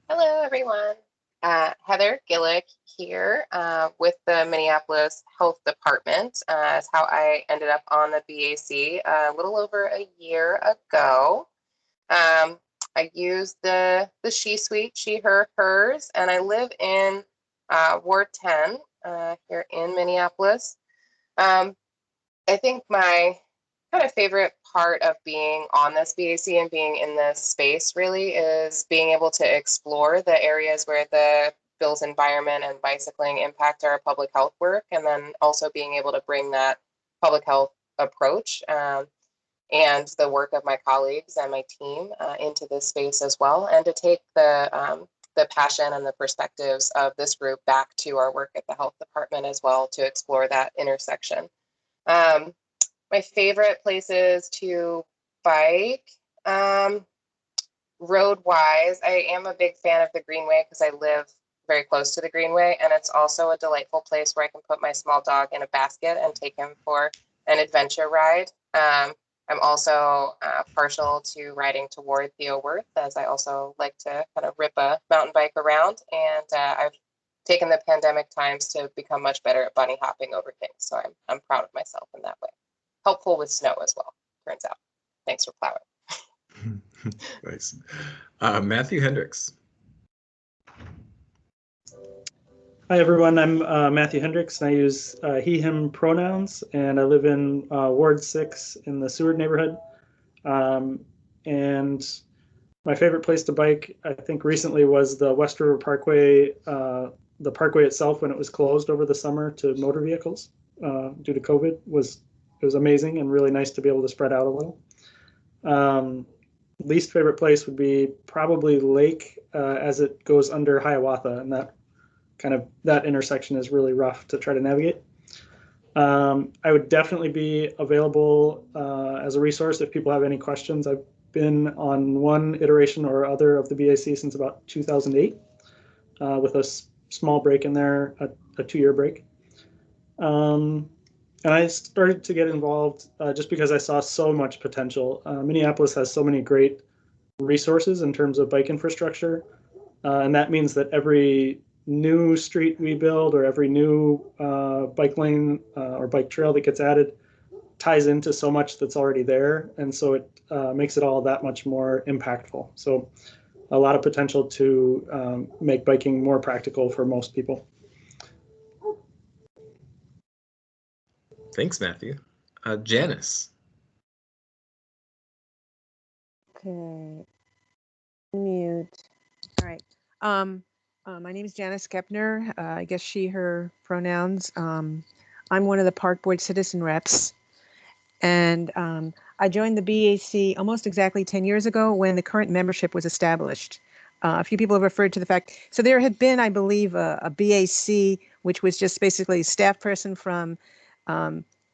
Hello, everyone. Heather Gillick here with the Minneapolis Health Department. Is how I ended up on the BAC a little over a year ago. I use the she suite, she, her, hers, and I live in Ward 10 here in Minneapolis. I think my kind of favorite part of being on this BAC and being in this space really is being able to explore the areas where the built environment and bicycling impact our public health work, and then also being able to bring that public health approach and the work of my colleagues and my team into this space as well, and to take the passion and the perspectives of this group back to our work at the health department as well to explore that intersection. My favorite places to bike, road-wise, I am a big fan of the Greenway because I live very close to the Greenway, and it's also a delightful place where I can put my small dog in a basket and take him for an adventure ride. I'm also partial to riding toward Theo Worth, as I also like to kind of rip a mountain bike around, and I've taken the pandemic times to become much better at bunny hopping over things, so I'm proud of myself in that way. Helpful with snow as well, turns out. Thanks for plowing. Nice. Matthew Hendricks. Hi, everyone. I'm Matthew Hendricks, and I use he, him pronouns, and I live in Ward 6 in the Seward neighborhood. And my favorite place to bike, I think recently, was the West River Parkway, the parkway itself when it was closed over the summer to motor vehicles due to COVID. It was amazing and really nice to be able to spread out a little. Least favorite place would be probably Lake as it goes under Hiawatha, and that intersection is really rough to try to navigate. I would definitely be available as a resource if people have any questions. I've been on one iteration or other of the BAC since about 2008 with a small break in there, a 2-year break. And I started to get involved just because I saw so much potential. Minneapolis has so many great resources in terms of bike infrastructure. And that means that every new street we build or every new bike lane or bike trail that gets added ties into so much that's already there. And so it makes it all that much more impactful. So a lot of potential to make biking more practical for most people. Thanks, Matthew. Janice. Okay. Mute. All right. My name is Janice Kepner. I guess she, her pronouns. I'm one of the Park Board citizen reps. And I joined the BAC almost exactly 10 years ago when the current membership was established. A few people have referred to the fact, so there had been, I believe, a BAC, which was just basically a staff person from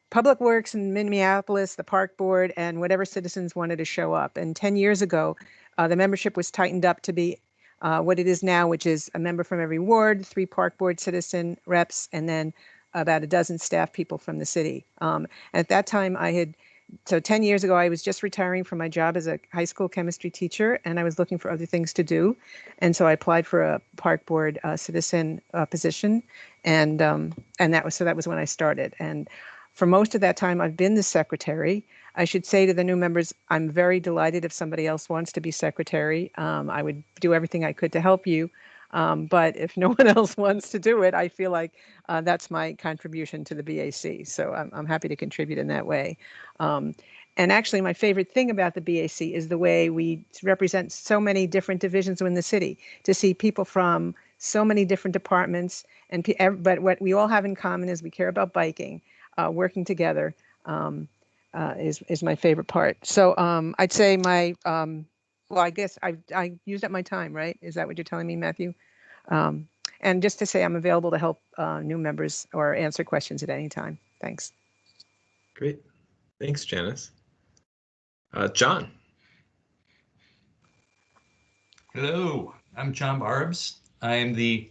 Public Works in Minneapolis, the Park Board, and whatever citizens wanted to show up. And 10 years ago, the membership was tightened up to be what it is now, which is a member from every ward, 3 Park Board citizen reps, and then about a dozen staff people from the city. At that time, so 10 years ago, I was just retiring from my job as a high school chemistry teacher, and I was looking for other things to do. And so I applied for a Park Board citizen position, and that was when I started. And for most of that time, I've been the secretary. I should say to the new members, I'm very delighted if somebody else wants to be secretary. I would do everything I could to help you. But if no one else wants to do it, I feel like that's my contribution to the BAC. So I'm happy to contribute in that way. And actually, my favorite thing about the BAC is the way we represent so many different divisions within the city, to see people from so many different departments. But what we all have in common is we care about biking. Working together is my favorite part. So I'd say my well, I guess I used up my time, right? Is that what you're telling me, Matthew? And just to say, I'm available to help new members or answer questions at any time. Thanks. Great. Thanks, Janice. John. Hello, I'm John Barbs. I am the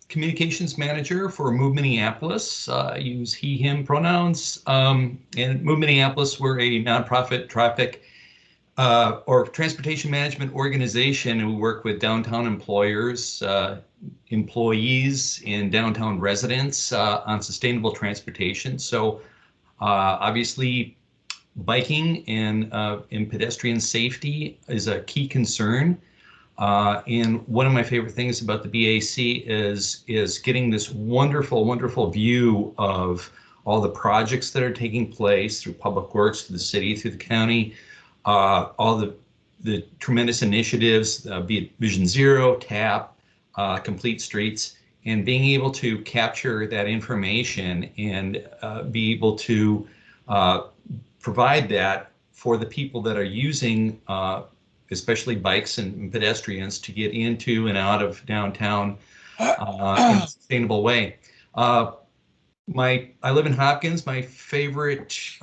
communications manager for Move Minneapolis. I use he, him pronouns. And Move Minneapolis, we're a nonprofit traffic or transportation management organization who work with downtown employers, employees, and downtown residents on sustainable transportation. So obviously, biking and pedestrian safety is a key concern. And one of my favorite things about the BAC is getting this wonderful, wonderful view of all the projects that are taking place through Public Works, through the city, through the county, all the tremendous initiatives, be it Vision Zero, TAP, Complete Streets, and being able to capture that information and be able to provide that for the people that are using especially bikes and pedestrians to get into and out of downtown in a sustainable way. I live in Hopkins. My favorite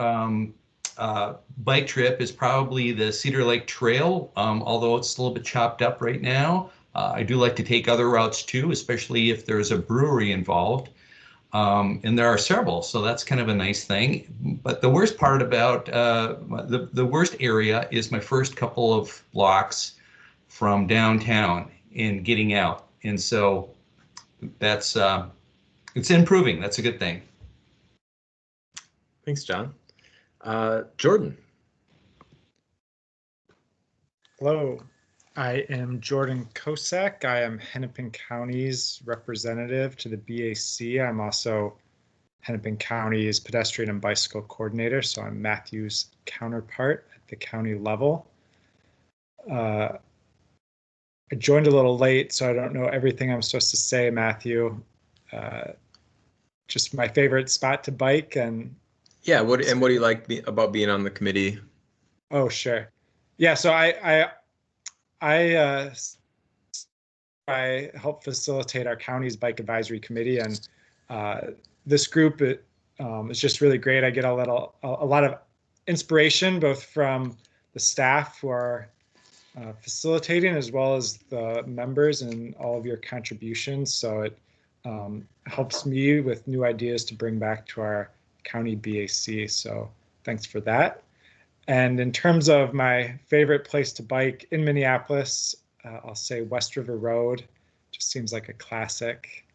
bike trip is probably the Cedar Lake Trail, although it's a little bit chopped up right now. I do like to take other routes too, especially if there's a brewery involved. And there are several, so that's kind of a nice thing. But the worst part about the worst area is my first couple of blocks from downtown and getting out. And so that's it's improving. That's a good thing. Thanks, John. Jordan. Hello, I am Jordan Kosak. I am Hennepin County's representative to the BAC. I'm also Hennepin County's pedestrian and bicycle coordinator, so I'm Matthew's counterpart at the county level. I joined a little late, so I don't know everything I'm supposed to say, Matthew. Just my favorite spot to bike and yeah. What do you like about being on the committee? Oh, sure. Yeah, so I help facilitate our county's bike advisory committee, and this group is just really great. I get a lot of inspiration both from the staff who are facilitating as well as the members and all of your contributions. So it helps me with new ideas to bring back to our county BAC. So thanks for that. And in terms of my favorite place to bike in Minneapolis, I'll say West River Road. Just seems like a classic,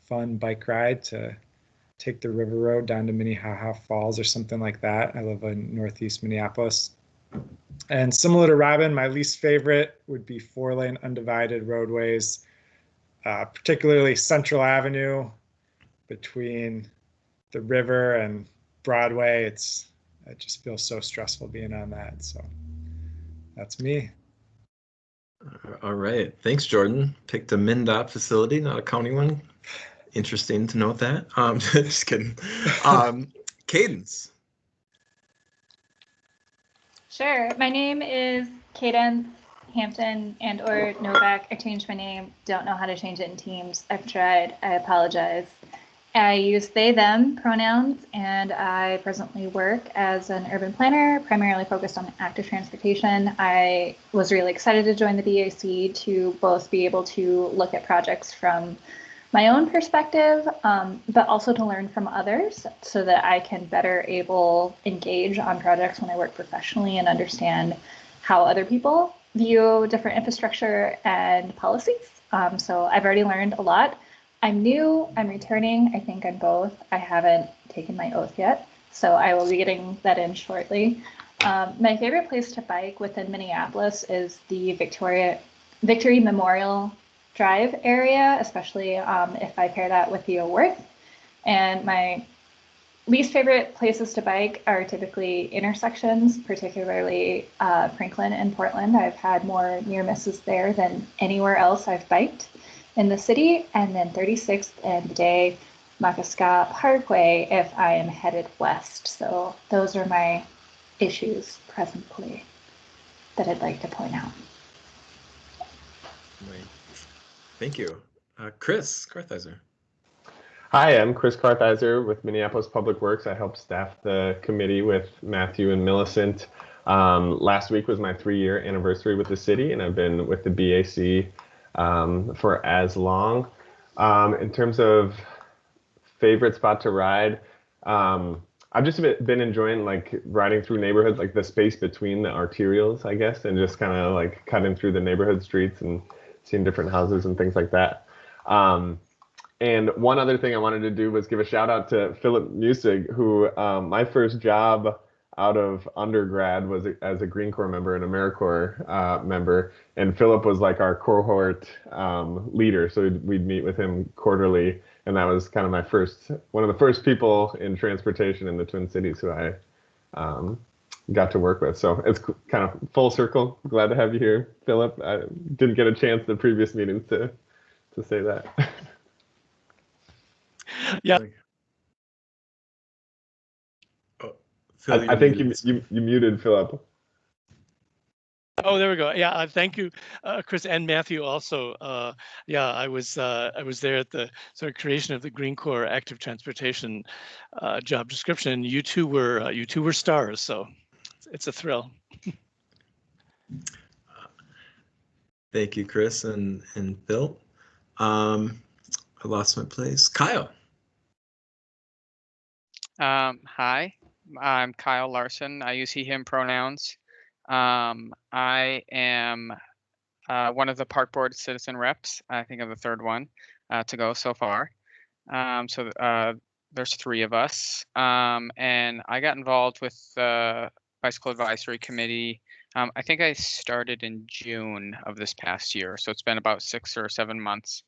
fun bike ride to take the river road down to Minnehaha Falls or something like that. I live in Northeast Minneapolis. And similar to Robin, my least favorite would be 4-lane undivided roadways, particularly Central Avenue between the river and Broadway. It just feels so stressful being on that. So that's me. All right. Thanks, Jordan. Picked a MnDOT facility, not a county one. Interesting to note that. Just kidding. Cadence. Sure. My name is Cadence Hampton and or Novak. I changed my name. Don't know how to change it in Teams. I've tried. I apologize. I use they, them pronouns, and I presently work as an urban planner, primarily focused on active transportation. I was really excited to join the BAC to both be able to look at projects from my own perspective, but also to learn from others so that I can better engage on projects when I work professionally and understand how other people view different infrastructure and policies. So I've already learned a lot. I'm new, I'm returning, I think I'm both. I haven't taken my oath yet, so I will be getting that in shortly. My favorite place to bike within Minneapolis is the Victory Memorial Drive area, especially if I pair that with the O'Worth. And my least favorite places to bike are typically intersections, particularly Franklin and Portland. I've had more near misses there than anywhere else I've biked in the city, and then 36th and Day Makaska Parkway if I am headed west. So those are my issues presently. that I'd like to point out. Right. Thank you. Chris Kartheiser. Hi, I'm Chris Kartheiser with Minneapolis Public Works. I help staff the committee with Matthew and Millicent. Last week was my 3-year anniversary with the city, and I've been with the BAC for as long. In terms of favorite spot to ride, I've just been enjoying like riding through neighborhoods, like the space between the arterials, I guess, and just kind of like cutting through the neighborhood streets and seeing different houses and things like that. And one other thing I wanted to do was give a shout out to Philip Musig, who my first job out of undergrad was as a Green Corps member and AmeriCorps member. And Philip was like our cohort leader. So we'd meet with him quarterly. And that was kind of one of the first people in transportation in the Twin Cities who I got to work with. So it's kind of full circle. Glad to have you here, Philip. I didn't get a chance the previous meetings to say that. Yeah. Oh, Phil, I think you muted Philip. Oh, there we go. Yeah, thank you, Chris and Matthew. Also, yeah, I was there at the sort of creation of the Green Corps active transportation job description. You two were stars, so it's a thrill. Thank you, Chris and Phil. I lost my place. Kyle. Hi, I'm Kyle Larson. I use he, him pronouns. I am one of the park board citizen reps. I think I'm the third one to go so far. So there's 3 of us. And I got involved with the Bicycle Advisory Committee. I think I started in June of this past year. So it's been about 6 or 7 months.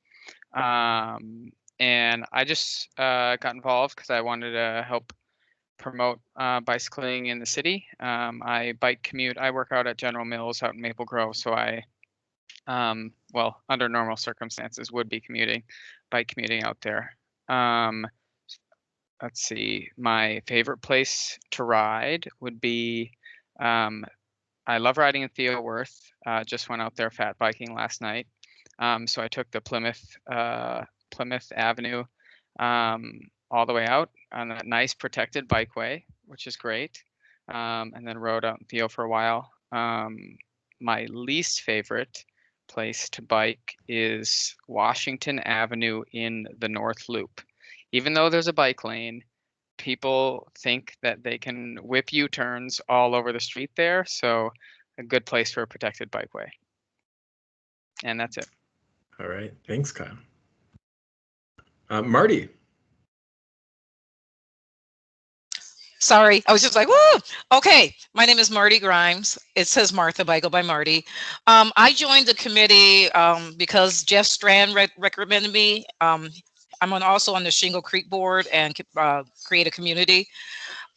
And I just got involved because I wanted to help promote bicycling in the city. I bike commute. I work out at General Mills out in Maple Grove, so I, well, under normal circumstances, would be bike commuting out there. Let's see, my favorite place to ride would be, I love riding in Theoworth. Just went out there fat biking last night. So I took the Plymouth Avenue all the way out on that nice protected bikeway, which is great. And then rode out in Theo for a while. My least favorite place to bike is Washington Avenue in the North Loop. Even though there's a bike lane, people think that they can whip U-turns all over the street there. So a good place for a protected bikeway. And that's it. All right. Thanks, Kyle. Marty. Sorry, I was just like, whoa. Okay, my name is Marty Grimes. It says Martha, but I go by Marty. I joined the committee because Jeff Strand recommended me. I'm also on the Shingle Creek board and create a community.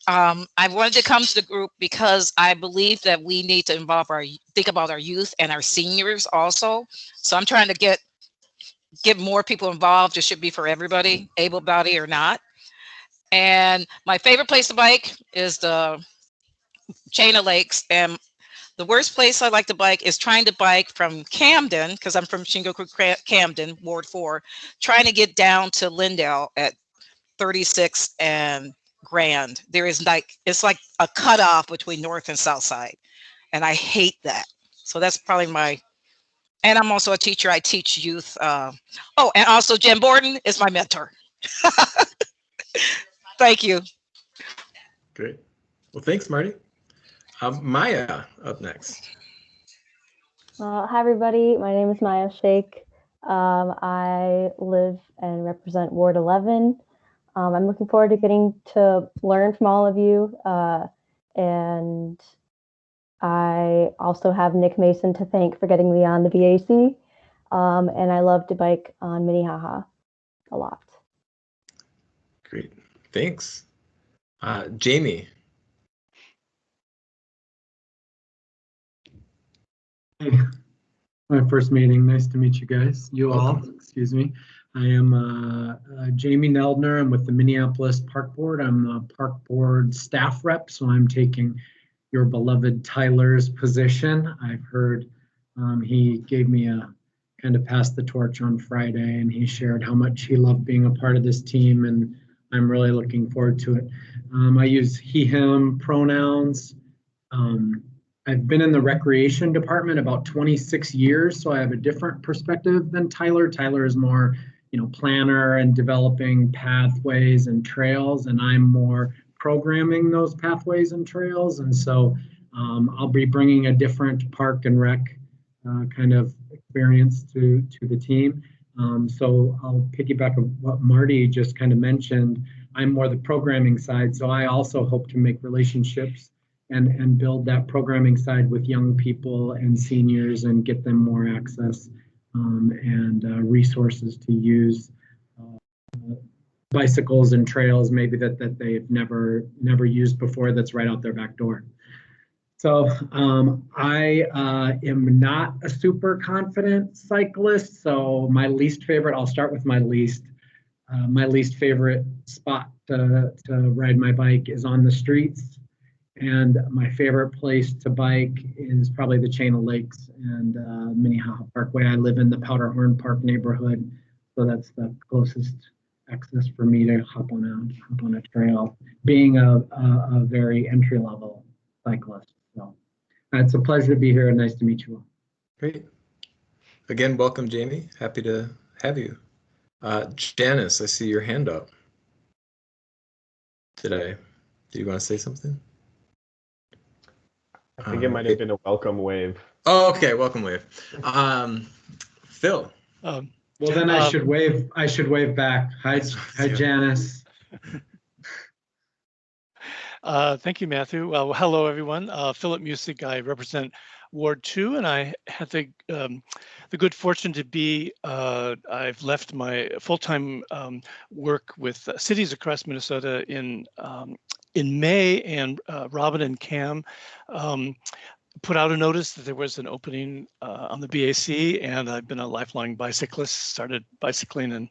I wanted to come to the group because I believe that we need to think about our youth and our seniors also. So I'm trying to get more people involved. It should be for everybody, able-bodied or not. And my favorite place to bike is the Chain of Lakes. And the worst place I like to bike is trying to bike from Camden, because I'm from Shingle Creek, Camden, Ward 4, trying to get down to Lindale at 36 and Grand. There is it's like a cutoff between North and South Side. And I hate that. So that's probably and I'm also a teacher. I teach youth. And also Jen Borden is my mentor. Thank you. Great. Well, thanks, Marty. Maya up next. Hi, everybody. My name is Maya Sheikh. I live and represent Ward 11. I'm looking forward to getting to learn from all of you. And I also have Nick Mason to thank for getting me on the BAC. And I love to bike on Minnehaha a lot. Great. Thanks. Jamie. Hey, my first meeting. Nice to meet you guys. Excuse me. I am Jamie Neldner. I'm with the Minneapolis Park Board. I'm the Park Board staff rep, so I'm taking your beloved Tyler's position. I've heard he gave me a kind of pass the torch on Friday, and he shared how much he loved being a part of this team, and I'm really looking forward to it. I use he, him pronouns. I've been in the recreation department about 26 years, so I have a different perspective than Tyler. Tyler is more, planner and developing pathways and trails, and I'm more programming those pathways and trails. And so I'll be bringing a different park and rec kind of experience to the team. So I'll piggyback on what Marty just kind of mentioned. I'm more the programming side, so I also hope to make relationships and build that programming side with young people and seniors and get them more access and resources to use bicycles and trails maybe that they've never used before, that's right out their back door. So I am not a super confident cyclist. So my least favorite, I'll start with my least. My least favorite spot to ride my bike is on the streets. And my favorite place to bike is probably the Chain of Lakes and Minnehaha Parkway. I live in the Powderhorn Park neighborhood, so that's the closest access for me to hop on a trail, being a very entry-level cyclist. So it's a pleasure to be here and nice to meet you all. Great. Again, welcome, Jamie. Happy to have you. Janice, I see your hand up. Do you want to say something? I think it might have been a welcome wave. Oh, okay, welcome wave. Phil. Well, then I should wave. I should wave back. Hi, Janice. Thank you, Matthew. Well, hello, everyone. Philip Music. I represent Ward 2, and I had the good fortune to be. I've left my full-time work with cities across Minnesota in May, and Robin and Cam put out a notice that there was an opening on the BAC, and I've been a lifelong bicyclist. Started bicycling in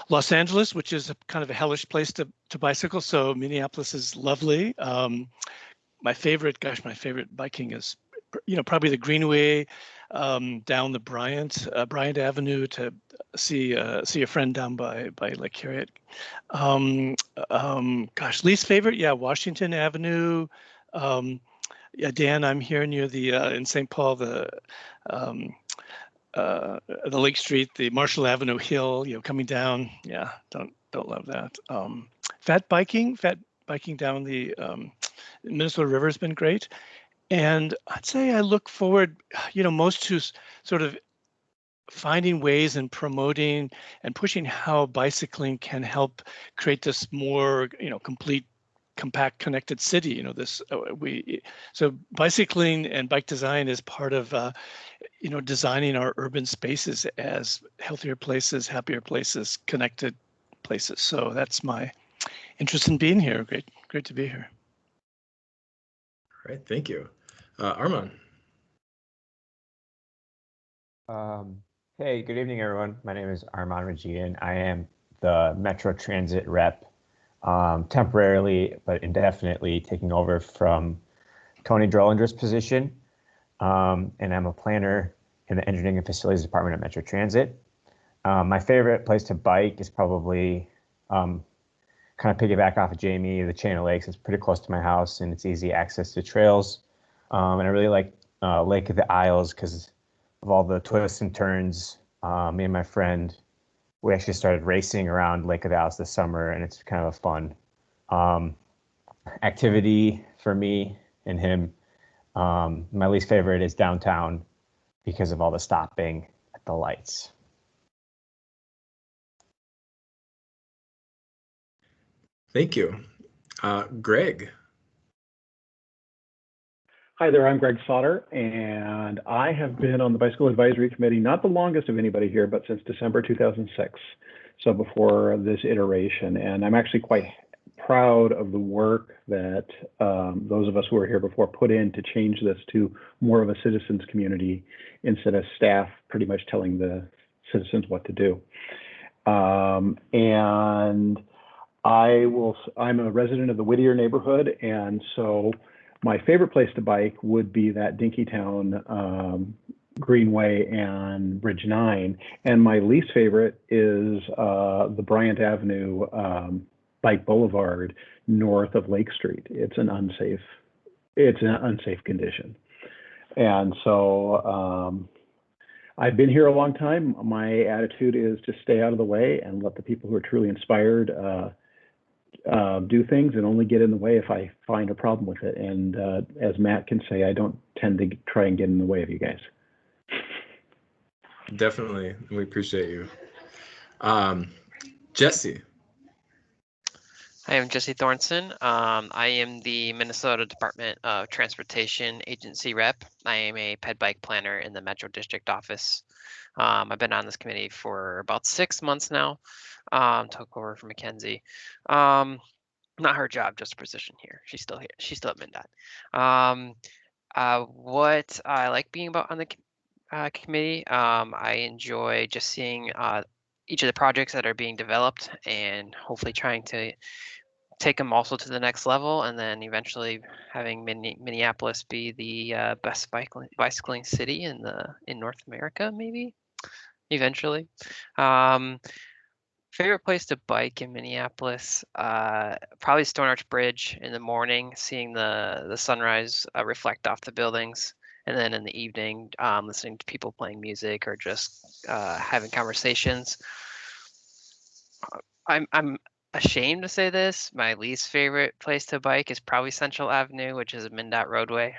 Los Angeles, which is a kind of a hellish place to bicycle. So Minneapolis is lovely. My favorite biking is, probably the Greenway down the Bryant Avenue to see a friend down by Lake Harriet. Least favorite, Washington Avenue. Dan, I'm here near the in St. Paul, the Lake Street, the Marshall Avenue Hill, coming down. Yeah, don't love that. Fat biking down the Minnesota River has been great. And I'd say I look forward, most to sort of finding ways and promoting and pushing how bicycling can help create this more, complete, compact, connected city. So bicycling and bike design is part of, designing our urban spaces as healthier places, happier places, connected places. So that's my interest in being here. Great to be here. All right, thank you. Armand. Hey, good evening, everyone. My name is Armand Rajian. I am the Metro Transit rep, temporarily but indefinitely taking over from Tony Drollinger's position. And I'm a planner in the Engineering and Facilities Department at Metro Transit. My favorite place to bike is probably kind of piggyback off of Jamie, the Chain of Lakes. It's pretty close to my house and it's easy access to trails. And I really like Lake of the Isles because of all the twists and turns. Me and my friend, we actually started racing around Lake of the Isles this summer, and it's kind of a fun activity for me and him. My least favorite is downtown because of all the stopping at the lights. Thank you. Greg. Hi there, I'm Greg Sauter, and I have been on the Bicycle Advisory Committee, not the longest of anybody here, but since December 2006, so before this iteration. And I'm actually quite proud of the work that those of us who were here before put in to change this to more of a citizens community instead of staff pretty much telling the citizens what to do. And I'm a resident of the Whittier neighborhood, and so My favorite place to bike would be that Dinkytown Greenway and Bridge 9. And my least favorite is the Bryant Avenue Bike Boulevard north of Lake Street. It's an unsafe condition. And so I've been here a long time. My attitude is to stay out of the way and let the people who are truly inspired do things, and only get in the way if I find a problem with it. And as Matt can say, I don't tend to try and get in the way of you guys. Definitely. We appreciate you. Jesse. Hi, I'm Jesse Thornton. I am the Minnesota Department of Transportation Agency rep. I am a ped bike planner in the Metro District office. I've been on this committee for about 6 months now. Took over from Mackenzie. Not her job, just a position here. She's still here. She's still at MnDOT. What I like being on the committee, I enjoy just seeing each of the projects that are being developed and hopefully trying to take them also to the next level, and then eventually having Minneapolis be the best bicycling city in North America, maybe eventually. Favorite place to bike in Minneapolis, probably Stone Arch Bridge in the morning, seeing the sunrise reflect off the buildings, and then in the evening, listening to people playing music or just having conversations. I'm ashamed to say this. My least favorite place to bike is probably Central Avenue, which is a MnDOT roadway.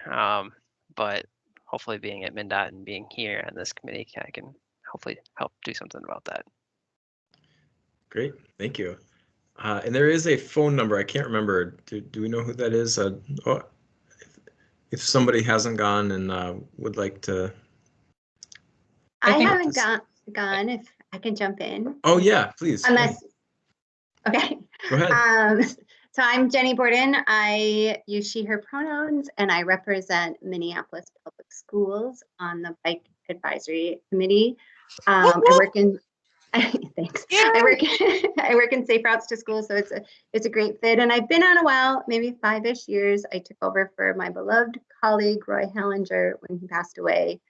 But hopefully, being at MnDOT and being here on this committee, I can hopefully help do something about that. Great, thank you. And there is a phone number. I can't remember. Do we know who that is? If somebody hasn't gone and would like to. I haven't gone. If I can jump in. Oh yeah, please. Unless. Okay. Go ahead. So I'm Jenny Borden. I use she/her pronouns, and I represent Minneapolis Public Schools on the Bike Advisory Committee. I work in. Thanks. I work in Safe Routes to School, so it's a great fit. And I've been on a while, maybe 5-ish years. I took over for my beloved colleague Roy Hallinger when he passed away.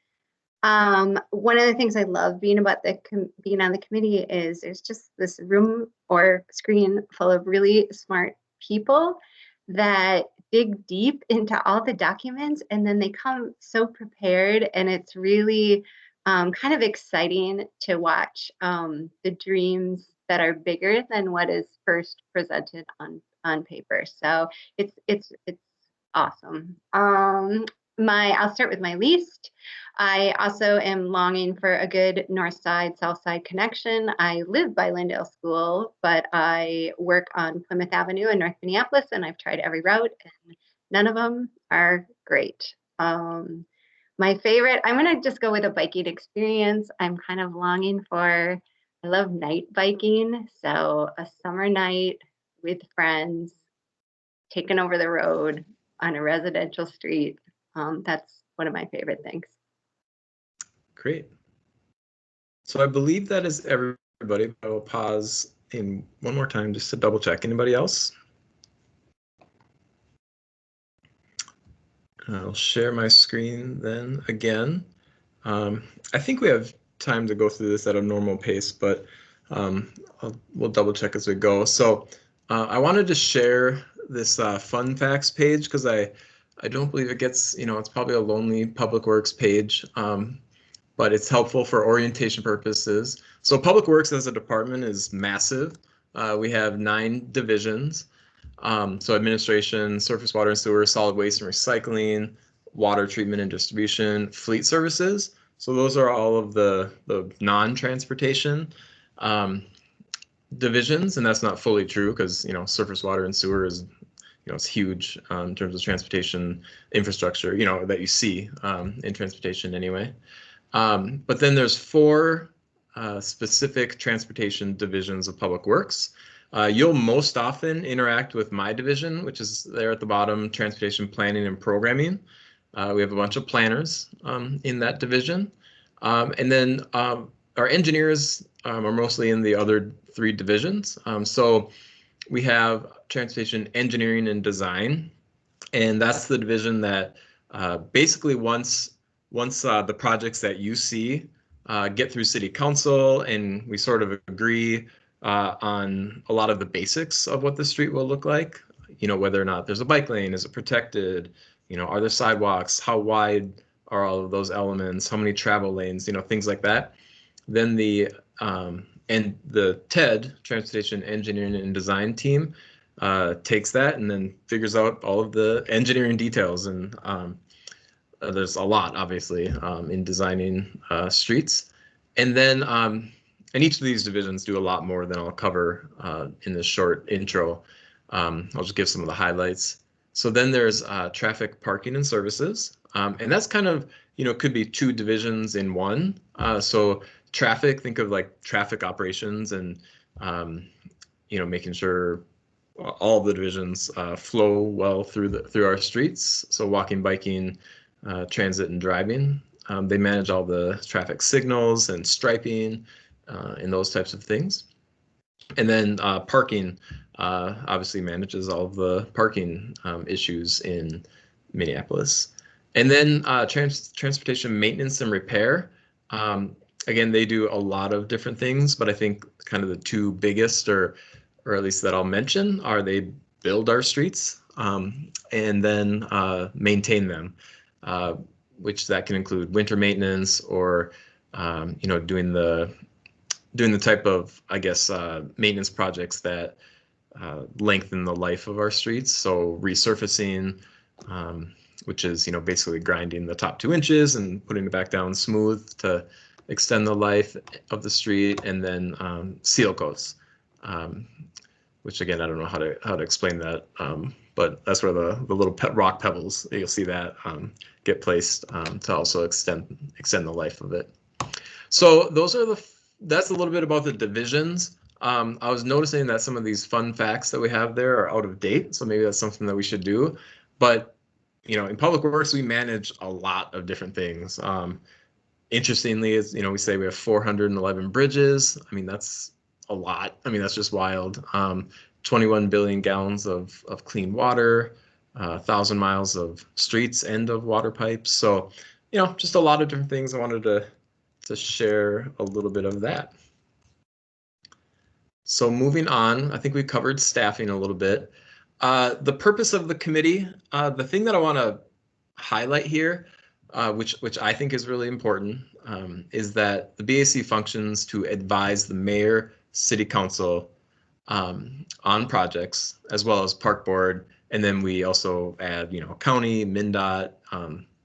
One of the things I love being on the committee is there's just this room or screen full of really smart people that dig deep into all the documents, and then they come so prepared, and it's really kind of exciting to watch the dreams that are bigger than what is first presented on paper. So it's awesome. I'll start with my least. I also am longing for a good north side, south side connection. I live by Lyndale School, but I work on Plymouth Avenue in North Minneapolis, and I've tried every route, and none of them are great. My favorite, I'm going to just go with a biking experience. I'm kind of longing for, I love night biking. So a summer night with friends, taking over the road on a residential street. That's one of my favorite things. Great. So I believe that is everybody. I will pause in one more time just to double check. Anybody else? I'll share my screen then again. I think we have time to go through this at a normal pace, but we'll double check as we go. So I wanted to share this fun facts page because I don't believe it gets, it's probably a lonely Public Works page, but it's helpful for orientation purposes. So Public Works as a department is massive. We have 9 divisions. So administration, surface water and sewer, solid waste and recycling, water treatment and distribution, fleet services. So those are all of the non-transportation divisions, and that's not fully true because surface water and sewer is it's huge in terms of transportation infrastructure that you see in transportation anyway. But then there's 4 specific transportation divisions of Public Works. You'll most often interact with my division, which is there at the bottom, transportation planning and programming. We have a bunch of planners in that division. And then our engineers are mostly in the other 3 divisions. So we have transportation engineering and design, And that's the division that basically once the projects that you see get through city council and we sort of agree on a lot of the basics of what the street will look like, you know, whether or not there's a bike lane, is it protected, you know, are there sidewalks, how wide are all of those elements, how many travel lanes, you know, things like that. Then the TED, Transportation Engineering and Design team, takes that and then figures out all of the engineering details. And there's a lot, obviously, in designing streets. And then, and each of these divisions do a lot more than I'll cover in this short intro. I'll just give some of the highlights. So then there's traffic, parking, and services. And that's kind of, you know, could be two divisions in one. So traffic, think of like traffic operations and, you know, making sure all the divisions flow well through our streets. So walking, biking, transit, and driving. They manage all the traffic signals and striping and those types of things. And then parking obviously manages all of the parking issues in Minneapolis. And then transportation maintenance and repair. Again, they do a lot of different things, but I think kind of the two biggest, or at least that I'll mention, are they build our streets and then maintain them, which that can include winter maintenance or you know, doing the type of, I guess, maintenance projects that lengthen the life of our streets. So resurfacing, which is, you know, basically grinding the top 2 inches and putting it back down smooth to extend the life of the street, and then seal coats, which again, I don't know how to explain that, but that's where the little rock pebbles, you'll see that get placed to also extend the life of it. So those are that's a little bit about the divisions. I was noticing that some of these fun facts that we have there are out of date, so maybe that's something that we should do. But you know, in Public Works, we manage a lot of different things. Interestingly, is, you know, we say we have 411 bridges. I mean, that's a lot. I mean, that's just wild. 21 billion gallons of clean water, 1,000 miles of streets and of water pipes. So, you know, just a lot of different things. I wanted to share a little bit of that. So moving on, I think we covered staffing a little bit. The purpose of the committee, the thing that I want to highlight here, which I think is really important, is that the BAC functions to advise the mayor, city council on projects, as well as park board. And then we also add, you know, county, MnDOT,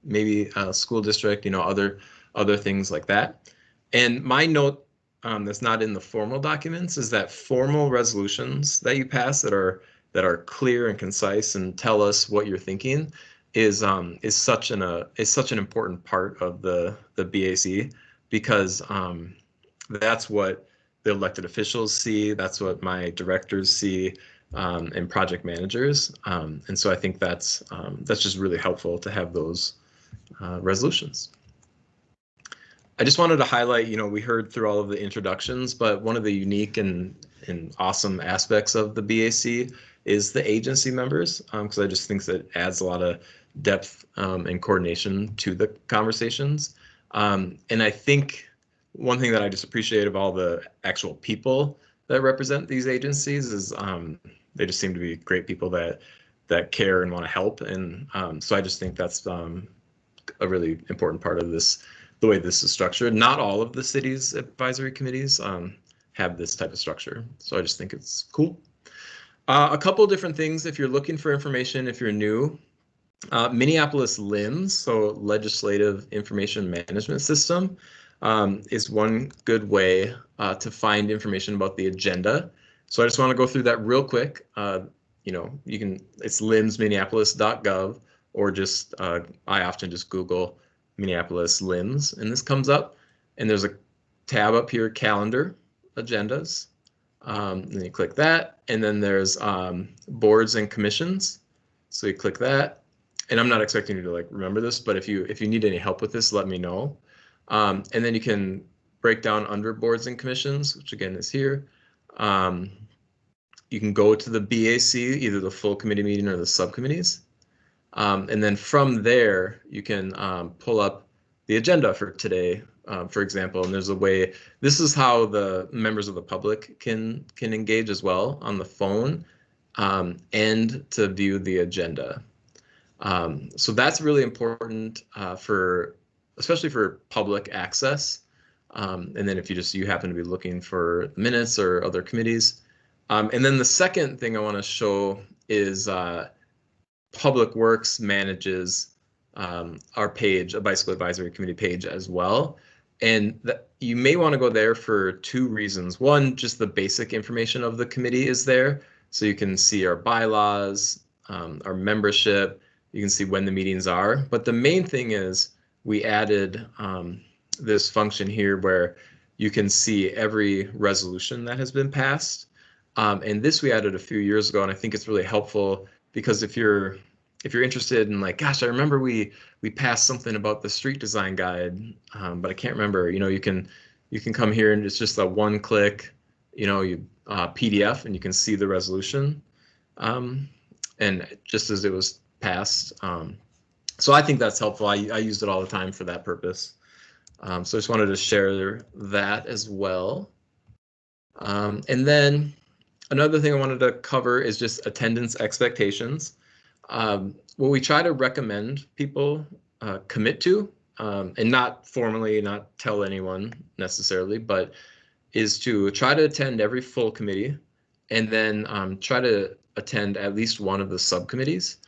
maybe a school district, you know, other things like that. And my note that's not in the formal documents is that formal resolutions that you pass that are clear and concise and tell us what you're thinking is such an important part of the BAC, because that's what the elected officials see, that's what my directors see, and project managers, and so I think that's just really helpful to have those resolutions. I just wanted to highlight, you know, we heard through all of the introductions, but one of the unique and awesome aspects of the BAC is the agency members, because I just think that adds a lot of depth and coordination to the conversations. And I think one thing that I just appreciate of all the actual people that represent these agencies is they just seem to be great people that care and want to help. And so I just think that's a really important part of this, the way this is structured. Not all of the city's advisory committees have this type of structure. So I just think it's cool. A couple of different things if you're looking for information, if you're new. Minneapolis LIMS, so Legislative Information Management System, is one good way to find information about the agenda. So I just want to go through that real quick. You know, you can, it's limsminneapolis.gov, or just, I often just Google Minneapolis LIMS, and this comes up, and there's a tab up here, calendar, agendas. Then you click that, and then there's boards and commissions. So you click that, and I'm not expecting you to like remember this, but if you need any help with this, let me know. And then you can break down under boards and commissions, which again is here. You can go to the BAC, either the full committee meeting or the subcommittees. And then from there, you can pull up the agenda for today, for example, and there's a way, this is how the members of the public can engage as well on the phone and to view the agenda. So that's really important especially for public access. And then if you happen to be looking for minutes or other committees. And then the second thing I want to show is Public Works manages our page, a bicycle advisory committee page as well. And you may want to go there for two reasons. One, just the basic information of the committee is there. So you can see our bylaws, our membership, you can see when the meetings are. But the main thing is we added this function here where you can see every resolution that has been passed. And this we added a few years ago, and I think it's really helpful because if you're interested in like, gosh, I remember we passed something about the street design guide, but I can't remember. You can come here and it's just a one click, PDF, and you can see the resolution, and just as it was passed. So I think that's helpful. I used it all the time for that purpose. So I just wanted to share that as well. And then another thing I wanted to cover is just attendance expectations. What we try to recommend people commit to, and not formally, not tell anyone necessarily, but is to try to attend every full committee and then try to attend at least one of the subcommittees.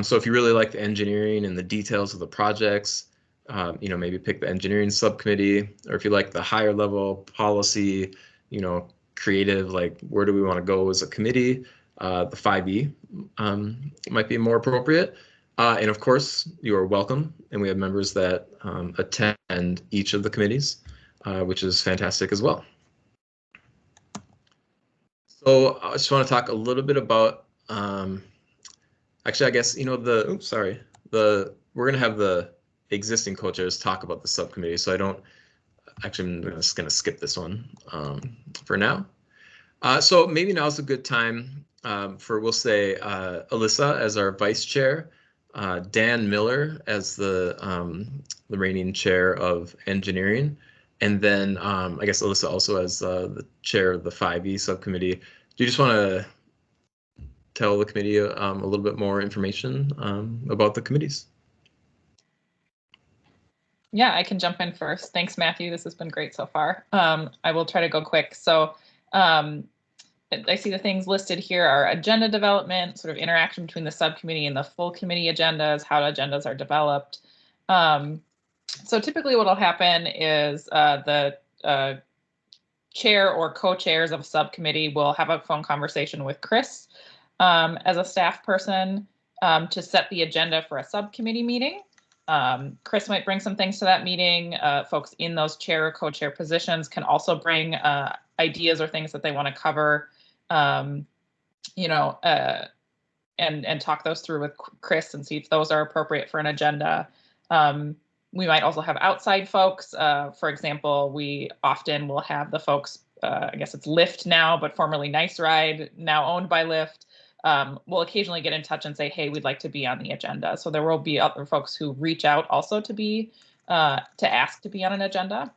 So if you really like the engineering and the details of the projects, maybe pick the engineering subcommittee, or if you like the higher level policy, creative, like where do we want to go as a committee, the 5E might be more appropriate. And of course, you are welcome. And we have members that attend each of the committees, which is fantastic as well. So I just want to talk a little bit about, actually, I guess, we're going to have the existing co-chairs talk about the subcommittee. So I'm just going to skip this one for now. So maybe now's a good time we'll say, Alyssa as our vice chair, Dan Miller as the reigning chair of engineering, and then I guess Alyssa also as the chair of the 5E subcommittee. Do you just want to tell the committee a little bit more information about the committees? Yeah, I can jump in first. Thanks, Matthew. This has been great so far. I will try to go quick. So I see the things listed here are agenda development, sort of interaction between the subcommittee and the full committee agendas, how agendas are developed. So typically what will happen is the chair or co-chairs of a subcommittee will have a phone conversation with Chris as a staff person to set the agenda for a subcommittee meeting. Chris might bring some things to that meeting. Folks in those chair or co-chair positions can also bring ideas or things that they want to cover, and talk those through with Chris and see if those are appropriate for an agenda. We might also have outside folks. For example, we often will have the folks, I guess it's Lyft now, but formerly Nice Ride, now owned by Lyft. We'll occasionally get in touch and say, hey, we'd like to be on the agenda. So there will be other folks who reach out also to ask to be on an agenda.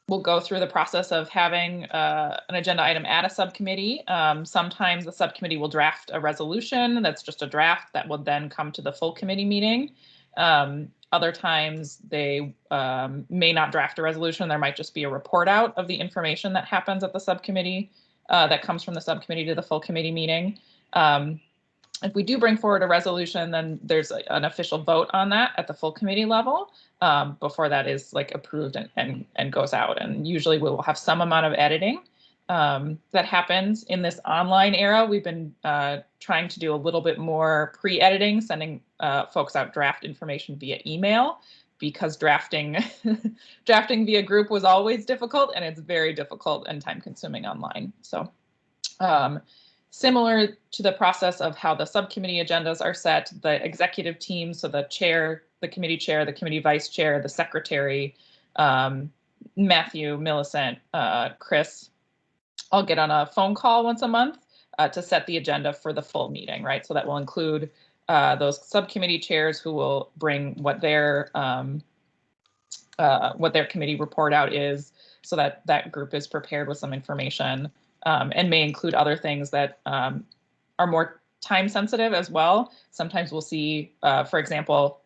We'll go through the process of having an agenda item at a subcommittee. Sometimes the subcommittee will draft a resolution that's just a draft that will then come to the full committee meeting. Other times they may not draft a resolution. There might just be a report out of the information that happens at the subcommittee that comes from the subcommittee to the full committee meeting. If we do bring forward a resolution, then there's an official vote on that at the full committee level before that is approved and goes out. And usually we will have some amount of editing that happens. In this online era, we've been trying to do a little bit more pre-editing, sending folks out draft information via email, because drafting via group was always difficult, and it's very difficult and time consuming online. So similar to the process of how the subcommittee agendas are set, the executive team, so the chair, the committee vice chair, the secretary, Matthew, Millicent, Chris, I'll get on a phone call once a month to set the agenda for the full meeting, right? So that will include those subcommittee chairs who will bring what their committee report out is, so that that group is prepared with some information, and may include other things that are more time sensitive as well. Sometimes we'll see, for example,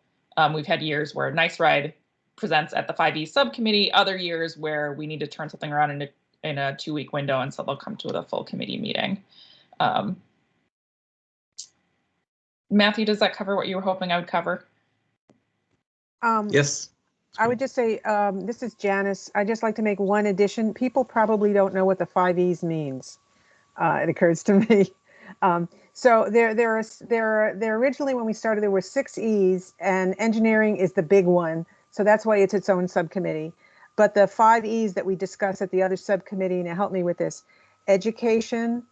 we've had years where Nice Ride presents at the 5E subcommittee, other years where we need to turn something around in a 2-week window, and so they'll come to the full committee meeting. Matthew, does that cover what you were hoping I would cover? Yes. I would just say, this is Janice. I'd just like to make one addition. People probably don't know what the 5Es means. It occurs to me. So there originally, when we started, there were 6 E's, and engineering is the big one. So that's why it's its own subcommittee. But the 5 E's that we discussed at the other subcommittee, now help me with this: education,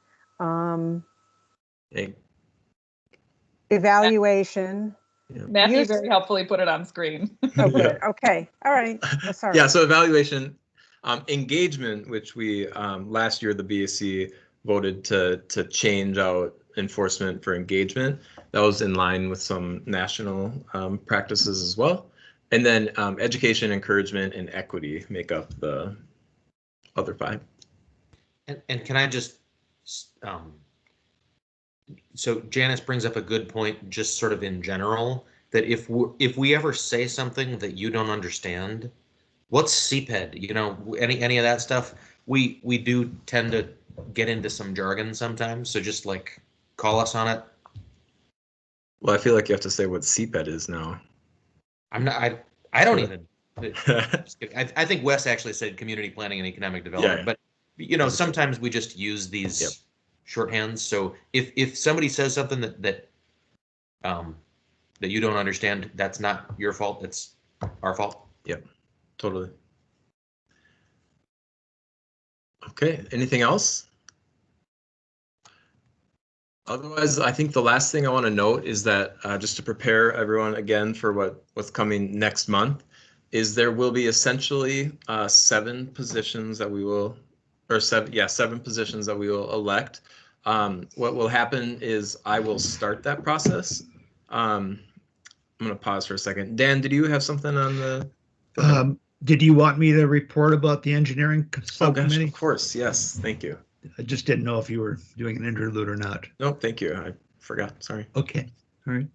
evaluation. Matthew very helpfully put it on screen. Oh, good. Okay. All right. Sorry. Yeah, so evaluation, engagement, which we last year the BAC voted to change out enforcement for engagement. That was in line with some national practices as well. And then education, encouragement, and equity make up the other 5. And can I just, so Janice brings up a good point, just sort of in general, that if we ever say something that you don't understand, what's CPED? You know, any of that stuff, we do tend to get into some jargon sometimes. So just like call us on it. Well, I feel like you have to say what CPED is now. I'm not. I don't even. I think Wes actually said community planning and economic development, but you know, sometimes we just use these shorthands. So if somebody says something that you don't understand, that's not your fault. It's our fault. Yep, totally. Okay. Anything else? Otherwise, I think the last thing I want to note is that just to prepare everyone again for what's coming next month, is there will be essentially 7 positions that we will, or 7 positions that we will elect. What will happen is I will start that process. I'm going to pause for a second. Dan, did you have something on the? Did you want me to report about the engineering subcommittee? Oh, gosh, of course. Yes. Thank you. I just didn't know if you were doing an interlude or not. No, thank you. I forgot. Sorry. Okay. All right.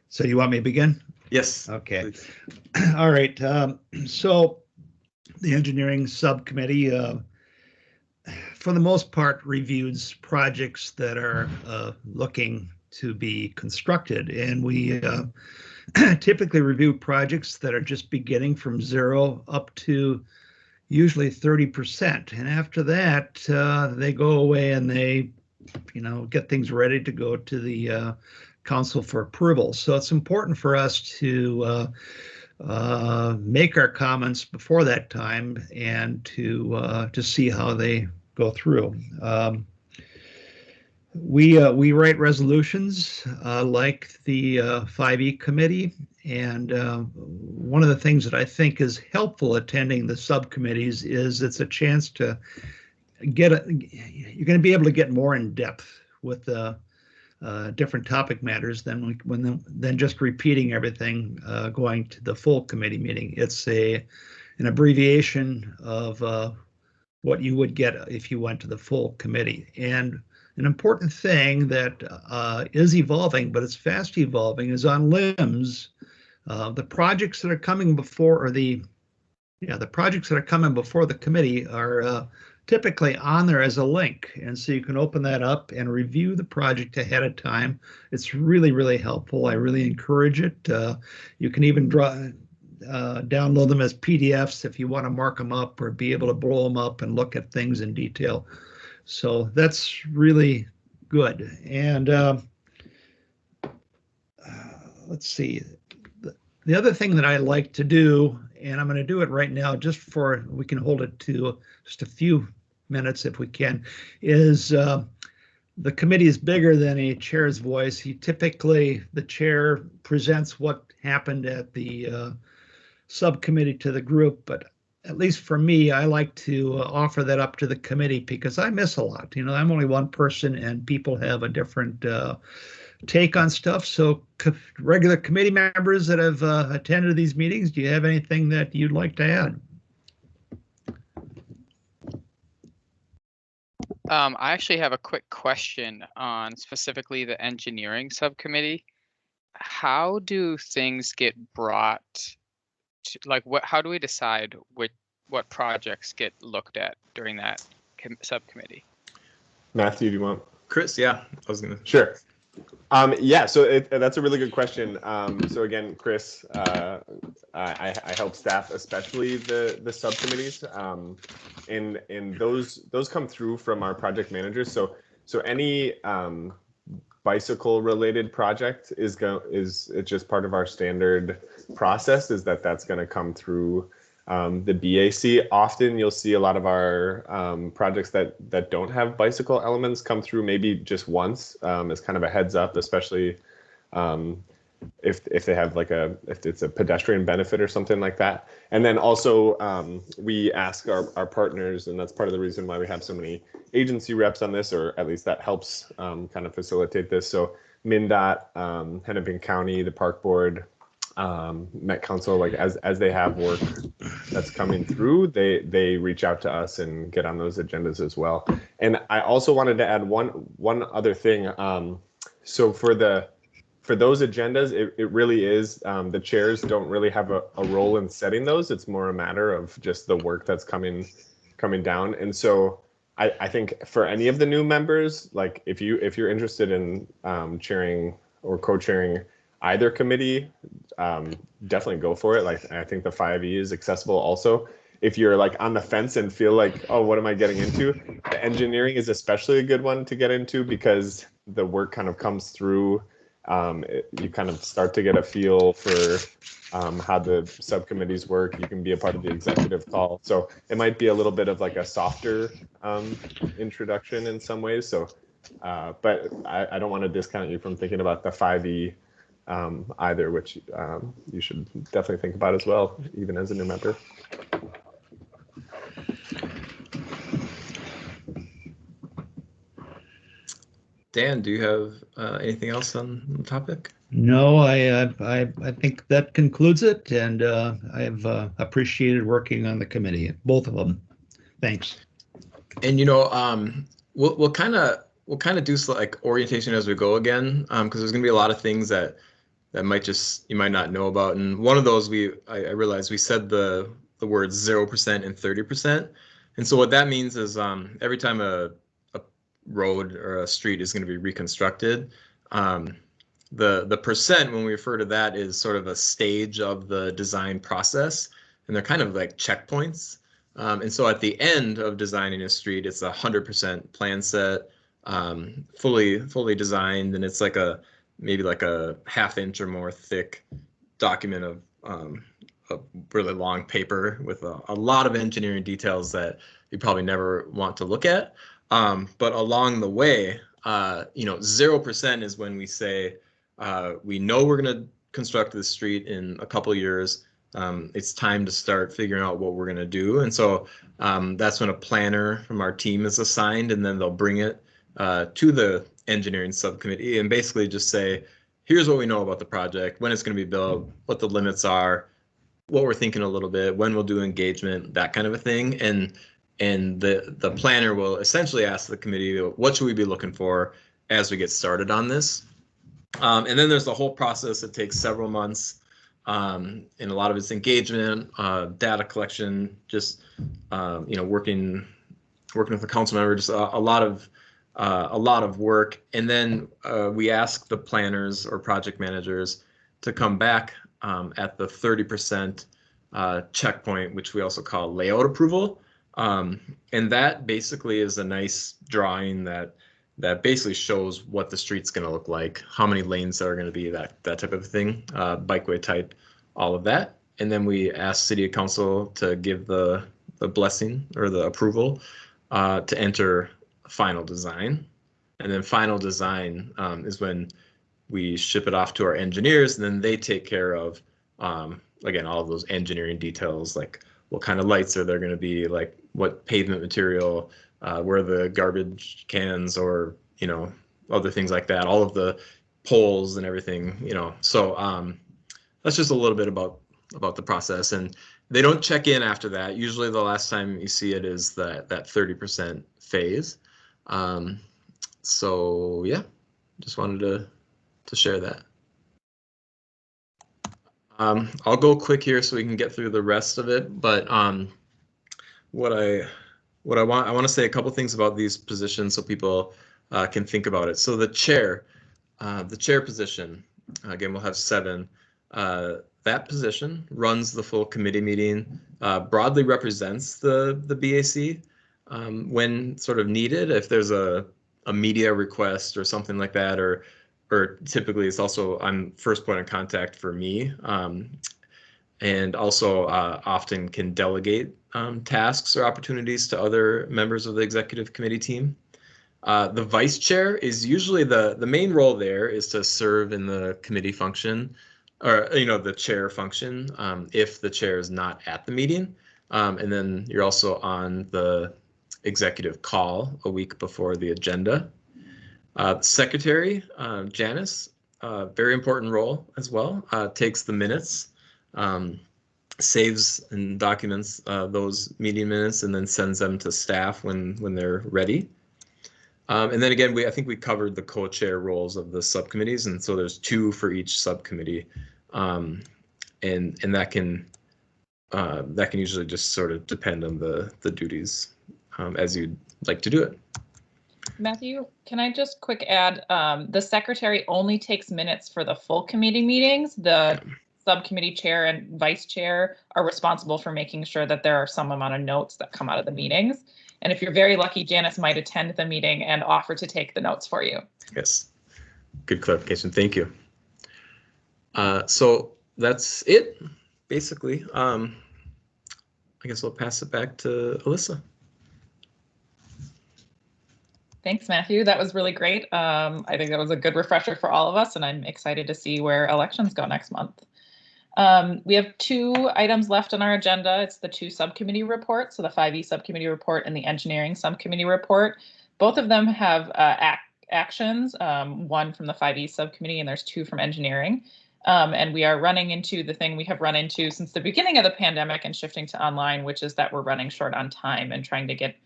So you want me to begin? Yes. Okay. Please. All right. So the engineering subcommittee, for the most part, reviews projects that are looking to be constructed. And we typically review projects that are just beginning from 0 up to usually 30%. And after that, they go away and they, get things ready to go to the council for approval. So it's important for us to make our comments before that time and to see how they go through. We write resolutions like the 5E committee, and one of the things that I think is helpful attending the subcommittees is it's a chance to you're going to be able to get more in depth with different topic matters than just repeating everything going to the full committee meeting. It's an abbreviation of what you would get if you went to the full committee. And an important thing that is evolving, but it's fast evolving, is on LIMS. The projects that are coming before, the projects that are coming before the committee are typically on there as a link, and so you can open that up and review the project ahead of time. It's really, really helpful. I really encourage it. You can even download them as PDFs if you want to mark them up or be able to blow them up and look at things in detail. So that's really good. And let's see. The other thing that I like to do, and I'm going to do it right now, we can hold it to just a few minutes if we can, is the committee is bigger than a chair's voice. The chair presents what happened at the subcommittee to the group, but at least for me, I like to offer that up to the committee because I miss a lot. I'm only one person and people have a different take on stuff. So regular committee members that have attended these meetings, do you have anything that you'd like to add? I actually have a quick question on specifically the engineering subcommittee. How do things get brought to, like, how do we decide what projects get looked at during that subcommittee? Matthew, do you want? Chris, yeah, I was gonna. Sure. Yeah, so that's a really good question. So again, Chris, I help staff, especially the subcommittees, and those come through from our project managers. So any bicycle related project is it's just part of our standard process, is that's going to come through the BAC. Often you'll see a lot of our projects that don't have bicycle elements come through maybe just once as kind of a heads up, especially if they have if it's a pedestrian benefit or something like that. And then also we ask our partners, and that's part of the reason why we have so many agency reps on this, or at least that helps kind of facilitate this. So MnDOT, Hennepin County, the Park Board, Met Council, as they have work that's coming through, they reach out to us and get on those agendas as well. And I also wanted to add one other thing. So for those agendas, it really is, the chairs don't really have a role in setting those. It's more a matter of just the work that's coming down. And so I think for any of the new members, like if you're interested in chairing or co-chairing either committee, definitely go for it. Like, I think the 5E is accessible also. If you're on the fence and feel like, oh, what am I getting into? The engineering is especially a good one to get into, because the work kind of comes through. You kind of start to get a feel for how the subcommittees work. You can be a part of the executive call. So it might be a little bit of a softer introduction in some ways. So, but I don't want to discount you from thinking about the 5E either, which you should definitely think about as well, even as a new member. Dan, do you have anything else on the topic? No, I think that concludes it, and I've appreciated working on the committee, both of them. Thanks. And we'll kind of do orientation as we go again, because there's gonna be a lot of things that you might not know about. And one of those I realized we said the words 0% and 30%. And so what that means is every time a road or a street is going to be reconstructed, the percent, when we refer to that, is sort of a stage of the design process, and they're kind of like checkpoints. And so at the end of designing a street, it's 100% plan set, fully designed, and it's maybe a ½ inch or more thick document of a really long paper with a lot of engineering details that you probably never want to look at. But along the way, 0% is when we say, we know we're going to construct this street in a couple of years. It's time to start figuring out what we're going to do. And so that's when a planner from our team is assigned, and then they'll bring it to the engineering subcommittee and basically just say, here's what we know about the project, when it's going to be built, what the limits are, what we're thinking a little bit, when we'll do engagement, that kind of a thing. And the planner will essentially ask the committee, what should we be looking for as we get started on this? And then there's the whole process that takes several months, and a lot of it's engagement, data collection, just working with the council member, just a lot of work. And then we ask the planners or project managers to come back at the 30% checkpoint, which we also call layout approval. And that basically is a nice drawing that basically shows what the street's going to look like, how many lanes there are going to be, that type of thing, bikeway type, all of that. And then we ask City Council to give the blessing or the approval to enter final design. And then final design is when we ship it off to our engineers, and then they take care of, again, all of those engineering details, like what kind of lights are there going to be, like what pavement material, where the garbage cans or, other things like that, all of the polls and everything, So that's just a little bit about the process, and they don't check in after that. Usually the last time you see it is that 30% phase. So yeah, just wanted to share that. I'll go quick here so we can get through the rest of it, but what I want to say a couple things about these positions so people can think about it. So the chair position, again, we'll have 7. That position runs the full committee meeting, broadly represents the BAC when sort of needed. If there's a media request or something like that, or typically it's also on first point of contact for me, and also often can delegate tasks or opportunities to other members of the executive committee team. The vice chair is usually the main role there is to serve in the committee function, or the chair function, if the chair is not at the meeting. And then you're also on the executive call a week before the agenda. Secretary, Janice, very important role as well, takes the minutes, saves and documents those meeting minutes, and then sends them to staff when they're ready. And then again, I think we covered the co-chair roles of the subcommittees, and so there's 2 for each subcommittee, and that can usually just sort of depend on the duties as you'd like to do it. Matthew, can I just quick add, the secretary only takes minutes for the full committee meetings. The subcommittee chair and vice chair are responsible for making sure that there are some amount of notes that come out of the meetings. And if you're very lucky, Janice might attend the meeting and offer to take the notes for you. Yes, good clarification. Thank you. So that's it, basically. I guess I'll pass it back to Alyssa. Thanks, Matthew. That was really great. I think that was a good refresher for all of us, and I'm excited to see where elections go next month. We have 2 items left on our agenda. It's the 2 subcommittee reports, so the 5E subcommittee report and the engineering subcommittee report. Both of them have actions, one from the 5E subcommittee, and there's 2 from engineering. And we are running into the thing we have run into since the beginning of the pandemic and shifting to online, which is that we're running short on time, and trying to get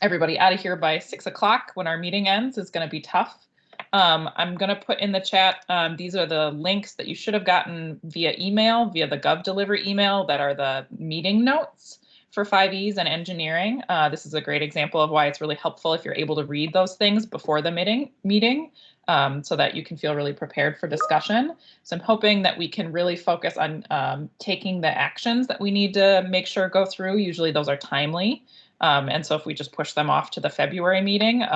everybody out of here by 6 o'clock when our meeting ends is going to be tough. I'm going to put in the chat, these are the links that you should have gotten via email, via the Gov Delivery email, that are the meeting notes for 5Es and engineering. This is a great example of why it's really helpful if you're able to read those things before the meeting, so that you can feel really prepared for discussion. So I'm hoping that we can really focus on taking the actions that we need to make sure go through. Usually those are timely. And so if we just push them off to the February meeting,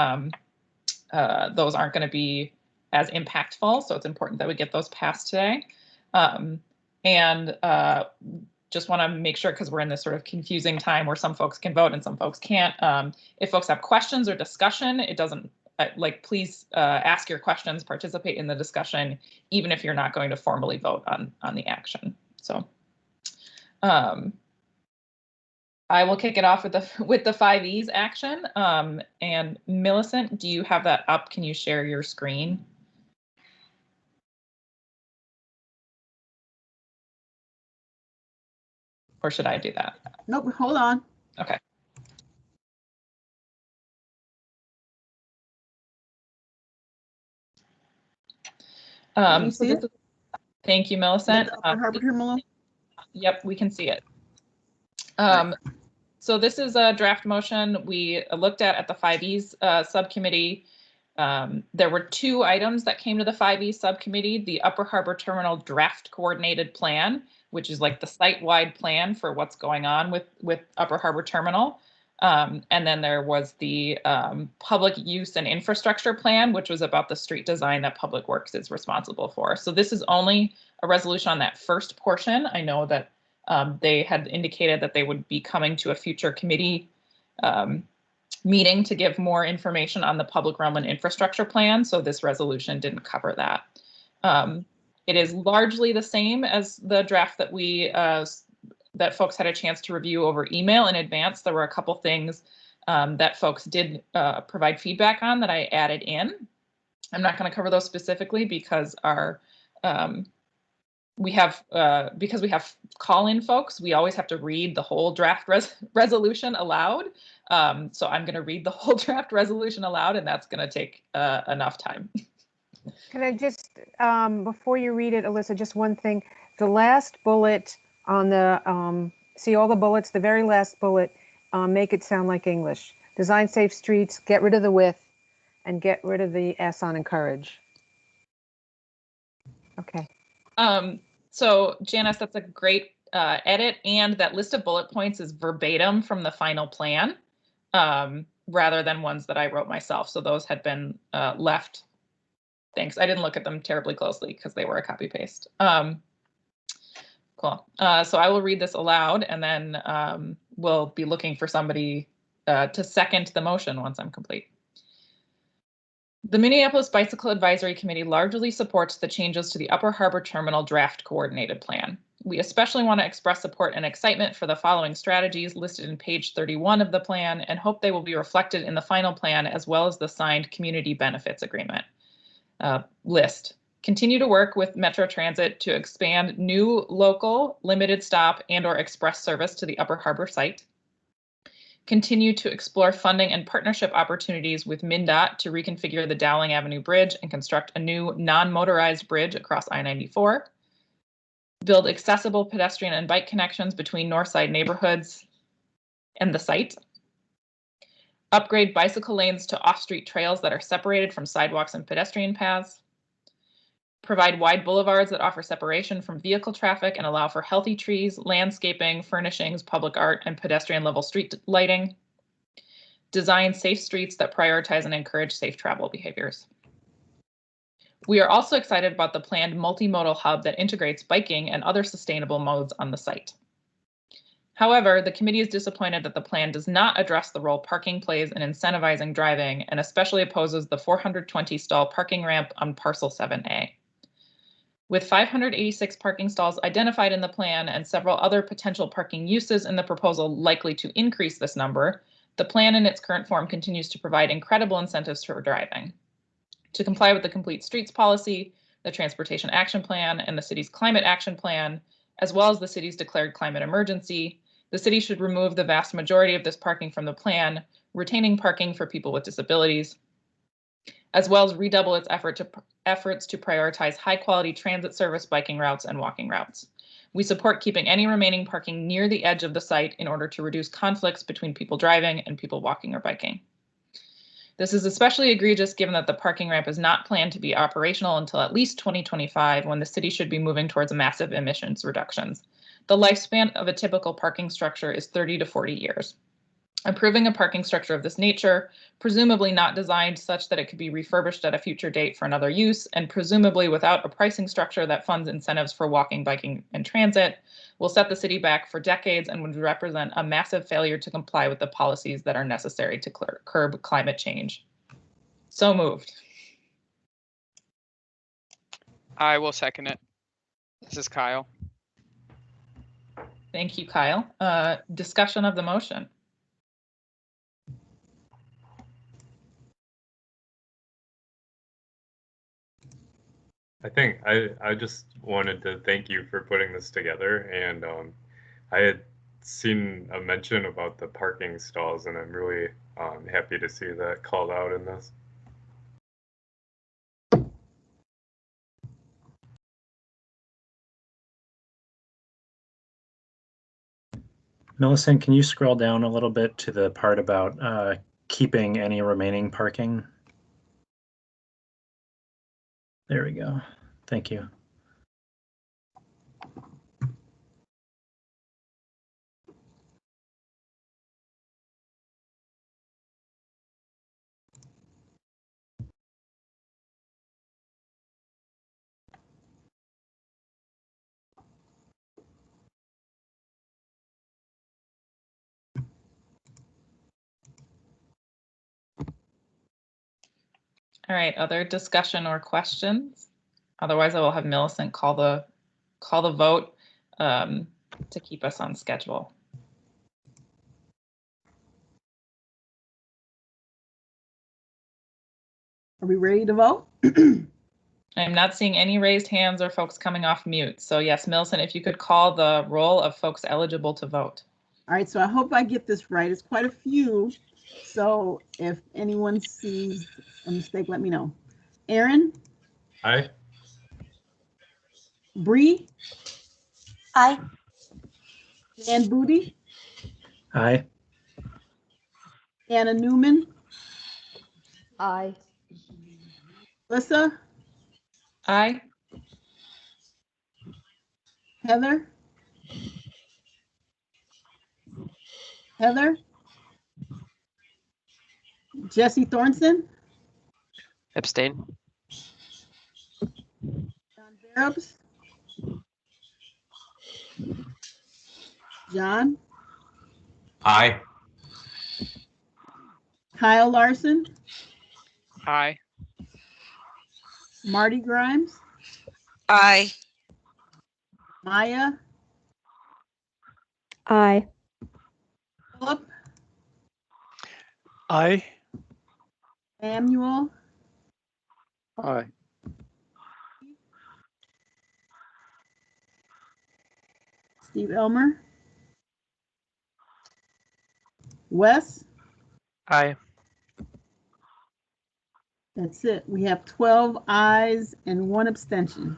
those aren't going to be as impactful. So it's important that we get those passed today. Just want to make sure, because we're in this sort of confusing time where some folks can vote and some folks can't. If folks have questions or discussion, it doesn't, please ask your questions, participate in the discussion, even if you're not going to formally vote on the action. So I will kick it off with the 5Es action. And Millicent, do you have that up? Can you share your screen? Or should I do that? Nope, hold on. Okay. Thank you, Millicent. Harbor Terminal? Yep, we can see it. So this is a draft motion we looked at the 5Es subcommittee. There were 2 items that came to the 5E subcommittee: the Upper Harbor Terminal draft coordinated plan, which is like the site-wide plan for what's going on with Upper Harbor Terminal. And then there was the public use and infrastructure plan, which was about the street design that Public Works is responsible for. So this is only a resolution on that first portion. I know that they had indicated that they would be coming to a future committee meeting to give more information on the public realm and infrastructure plan. So this resolution didn't cover that. It is largely the same as the draft that that folks had a chance to review over email in advance. There were a couple things that folks did provide feedback on that I added in. I'm not going to cover those specifically because our because we have call-in folks, we always have to read the whole draft resolution aloud. So I'm going to read the whole draft resolution aloud, and that's going to take enough time. Can I just, before you read it, Alyssa, just one thing. The last bullet on the, see all the bullets, the very last bullet, make it sound like English. Design safe streets, get rid of the width, and get rid of the S on encourage. Okay. So Janice, that's a great edit, and that list of bullet points is verbatim from the final plan, rather than ones that I wrote myself. So those had been left. Thanks. I didn't look at them terribly closely because they were a copy paste. Cool. So I will read this aloud, and then we'll be looking for somebody to second the motion once I'm complete. The Minneapolis Bicycle Advisory Committee largely supports the changes to the Upper Harbor Terminal Draft Coordinated Plan. We especially want to express support and excitement for the following strategies listed in page 31 of the plan, and hope they will be reflected in the final plan as well as the signed Community Benefits Agreement. List. Continue to work with Metro Transit to expand new local, limited stop, and/or express service to the Upper Harbor site. Continue to explore funding and partnership opportunities with MnDOT to reconfigure the Dowling Avenue Bridge and construct a new non-motorized bridge across I-94. Build accessible pedestrian and bike connections between Northside neighborhoods and the site. Upgrade bicycle lanes to off-street trails that are separated from sidewalks and pedestrian paths. Provide wide boulevards that offer separation from vehicle traffic and allow for healthy trees, landscaping, furnishings, public art, and pedestrian level street lighting. Design safe streets that prioritize and encourage safe travel behaviors. We are also excited about the planned multimodal hub that integrates biking and other sustainable modes on the site. However, the committee is disappointed that the plan does not address the role parking plays in incentivizing driving, and especially opposes the 420 stall parking ramp on parcel 7A. With 586 parking stalls identified in the plan and several other potential parking uses in the proposal likely to increase this number, the plan in its current form continues to provide incredible incentives for driving. To comply with the Complete Streets Policy, the Transportation Action Plan, and the city's Climate Action Plan, as well as the city's declared climate emergency, the city should remove the vast majority of this parking from the plan, retaining parking for people with disabilities, as well as redouble its efforts to prioritize high-quality transit service, biking routes, and walking routes. We support keeping any remaining parking near the edge of the site in order to reduce conflicts between people driving and people walking or biking. This is especially egregious given that the parking ramp is not planned to be operational until at least 2025, when the city should be moving towards massive emissions reductions. The lifespan of a typical parking structure is 30 to 40 years. Improving a parking structure of this nature, presumably not designed such that it could be refurbished at a future date for another use, and presumably without a pricing structure that funds incentives for walking, biking, and transit, will set the city back for decades and would represent a massive failure to comply with the policies that are necessary to curb climate change. So moved. I will second it. This is Kyle. Thank you, Kyle. Discussion of the motion. I think I just wanted to thank you for putting this together, and I had seen a mention about the parking stalls, and I'm really happy to see that called out in this. Millicent, can you scroll down a little bit to the part about keeping any remaining parking? There we go. Thank you. All right, other discussion or questions? Otherwise, I will have Millicent call the vote to keep us on schedule. Are we ready to vote? I'm not seeing any raised hands or folks coming off mute. So yes, Millicent, if you could call the roll of folks eligible to vote. All right, so I hope I get this right. It's quite a few. So if anyone sees a mistake, let me know. Aaron? Aye. Bree? Aye. Dan Booty? Aye. Anna Newman? Aye. Alyssa? Aye. Heather? Heather? Jesse Thornton? Abstain. John Barabs? John? Aye. Kyle Larson? Aye. Marty Grimes? Aye. Maya? Aye. Philip? Aye. Samuel? Aye. Steve Elmer? Wes? Aye. That's it. We have 12 ayes and 1 abstention.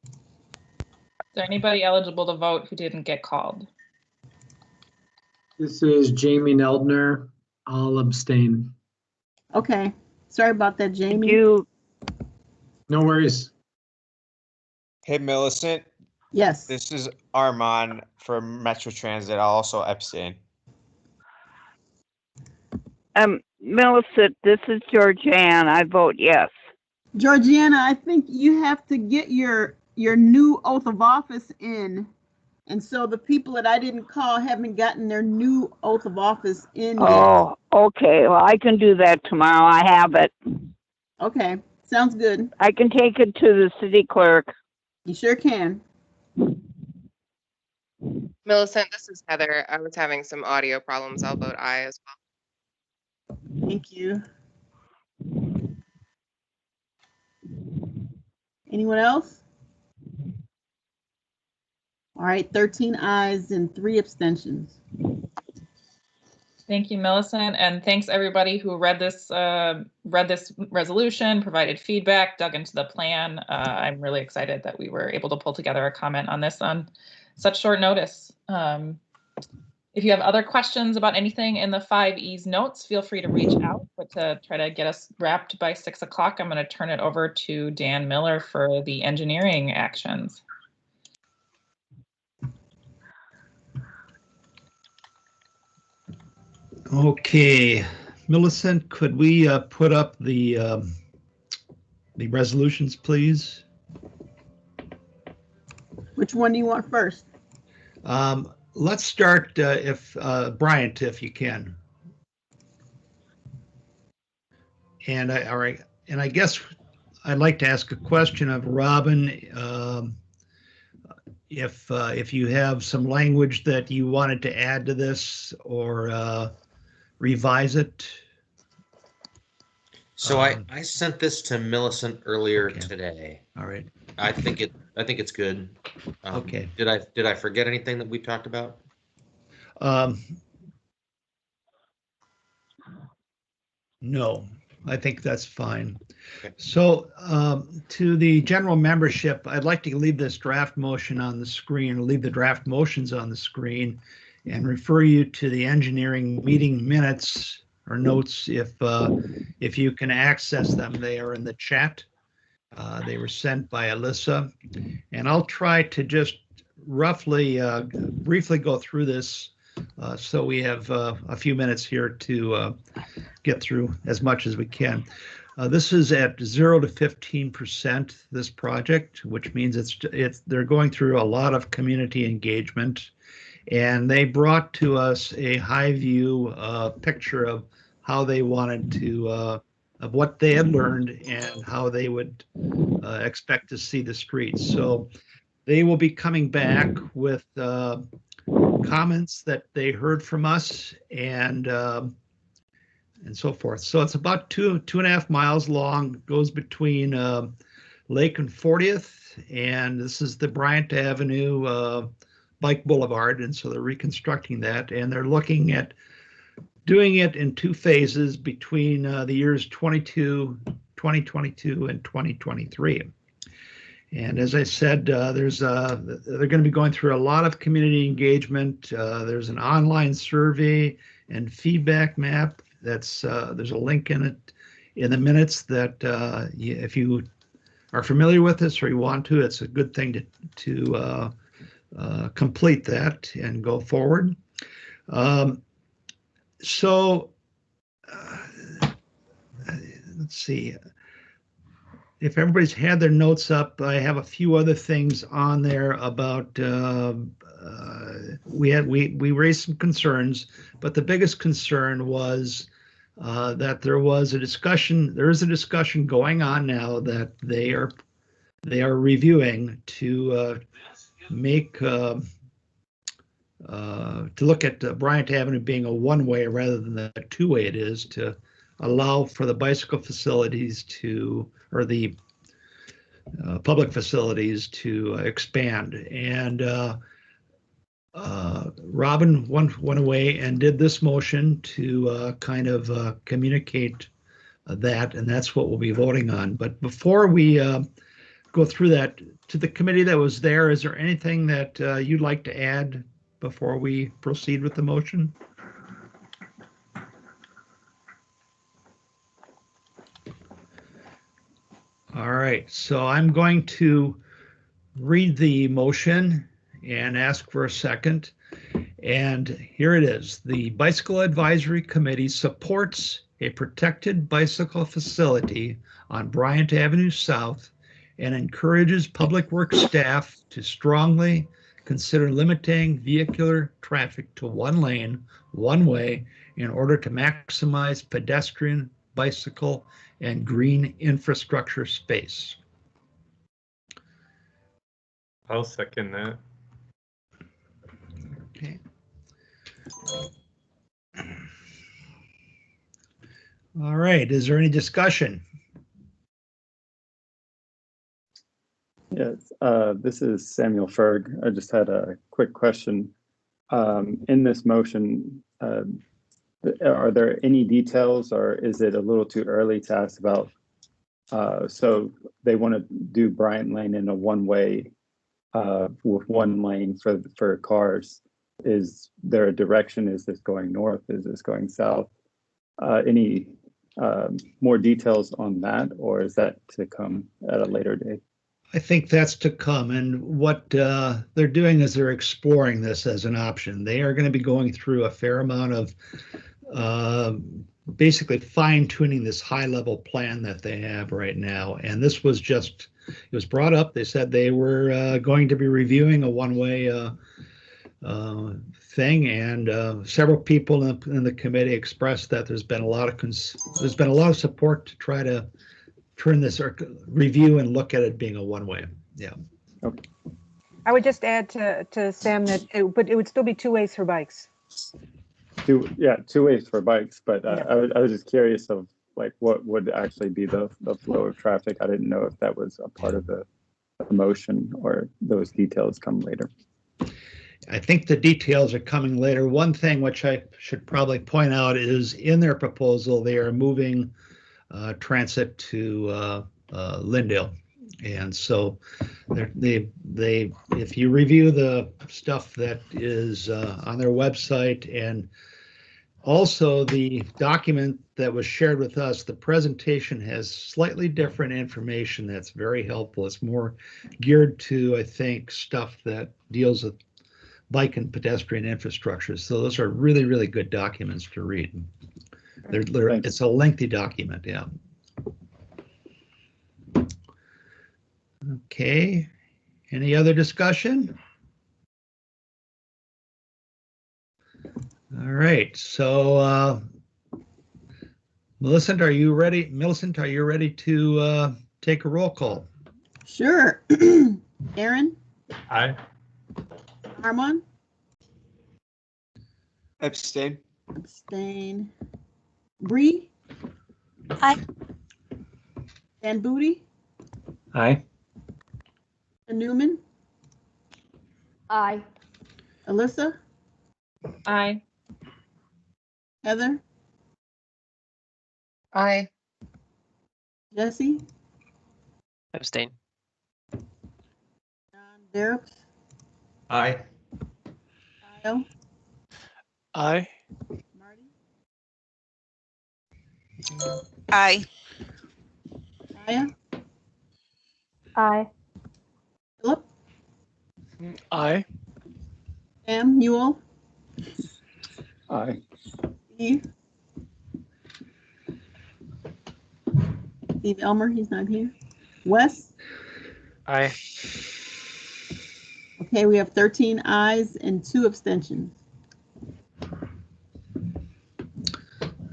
Is there anybody eligible to vote who didn't get called? This is Jamie Neldner. I'll abstain. Okay. Sorry about that, Jamie. No worries. Hey, Millicent, Yes. this is Armand from Metro Transit. I'll also abstain. Millicent, this is Georgianne. I vote yes. Georgiana, I think you have to get your new oath of office in. And so the people that I didn't call haven't gotten their new oath of office in yet. Oh, okay. Well, I can do that tomorrow. I have it. Okay, sounds good. I can take it to the city clerk. You sure can. Millicent, this is Heather. I was having some audio problems. I'll vote aye as well. Thank you. Anyone else? All right, 13 ayes and 3 abstentions. Thank you, Millicent, and thanks everybody who read this resolution, provided feedback, dug into the plan. I'm really excited that we were able to pull together a comment on this on such short notice. If you have other questions about anything in the 5E's notes, feel free to reach out. But to try to get us wrapped by 6 o'clock, I'm going to turn it over to Dan Miller for the engineering actions. Okay, Millicent, could we put up the resolutions, please? Which one do you want first? Let's start if Bryant, if you can. And I guess I'd like to ask a question of Robin. If you have some language that you wanted to add to this or revise it. So I sent this to Millicent earlier today. All right. I think it's good. Okay. Did I forget anything that we talked about? No, I think that's fine. Okay. So to the general membership, I'd like to leave this draft motion on the screen, leave the draft motions on the screen, and refer you to the engineering meeting minutes or notes if you can access them. They are in the chat. They were sent by Alyssa, and I'll try to just roughly, briefly go through this so we have a few minutes here to get through as much as we can. This is at 0 to 15%, this project, which means they're going through a lot of community engagement, and they brought to us a high view picture of how they wanted to of what they had learned and how they would expect to see the streets. So they will be coming back with comments that they heard from us and and so forth. So it's about 2.5 miles long, goes between Lake and 40th, and this is the Bryant Avenue Bike Boulevard, and so they're reconstructing that, and they're looking at doing it in 2 phases between the years 2022 and 2023. And as I said, they're going to be going through a lot of community engagement. There's an online survey and feedback map. There's a link in it in the minutes that if you are familiar with this or you want to, it's a good thing to complete that and go forward. Let's see. If everybody's had their notes up, I have a few other things on there about we raised some concerns, but the biggest concern was that there is a discussion going on now that they are reviewing to make to look at Bryant Avenue being a one-way rather than the two-way it is, to allow for the bicycle facilities or the public facilities to expand. And Robin went away and did this motion to kind of communicate that, and that's what we'll be voting on. But before we go through that, to the committee that was there, is there anything that you'd like to add before we proceed with the motion? All right, so I'm going to read the motion and ask for a second. And here it is. The Bicycle Advisory Committee supports a protected bicycle facility on Bryant Avenue South and encourages Public Works staff to strongly consider limiting vehicular traffic to one lane, one way, in order to maximize pedestrian, bicycle, and green infrastructure space. I'll second that. Okay. All right, is there any discussion? Yes, this is Samuel Ferg. I just had a quick question. In this motion, are there any details, or is it a little too early to ask about? So they want to do Bryant Lane in a one-way with one lane for cars. Is there a direction? Is this going north? Is this going south? Any more details on that, or is that to come at a later date? I think that's to come, and what they're doing is they're exploring this as an option. They are going to be going through a fair amount of basically fine-tuning this high-level plan that they have right now. And this was just, it was brought up. They said they were going to be reviewing a one-way thing, and several people in the committee expressed that there's been a lot of support to try to turn this or review and look at it being a one-way. Yeah. Okay. I would just add to Sam that but it would still be 2 ways for bikes. Two ways for bikes, but I was just curious of like what would actually be the flow of traffic. I didn't know if that was a part of the motion or those details come later. I think the details are coming later. One thing which I should probably point out is in their proposal, they are moving transit to Lindale. And so if you review the stuff that is on their website, and also the document that was shared with us, the presentation has slightly different information that's very helpful. It's more geared to, I think, stuff that deals with bike and pedestrian infrastructure. So those are really, really good documents to read. It's a lengthy document, yeah. Okay, any other discussion? All right, so Millicent, are you ready? Millicent, are you ready to take a roll call? Sure. Aaron? Aye. Armand? Abstain. Abstain. Bree, Aye. Dan Booty, Aye. Newman, Aye. Alyssa, Aye. Heather, Aye. Jesse, Abstain. Derek, Aye. Kyle, Aye. Aye. Maya, Aye. Philip, Aye. Sam, Newell, Aye. Steve, Steve Elmer, he's not here. Wes, Aye. okay, we have 13 ayes and 2 abstentions.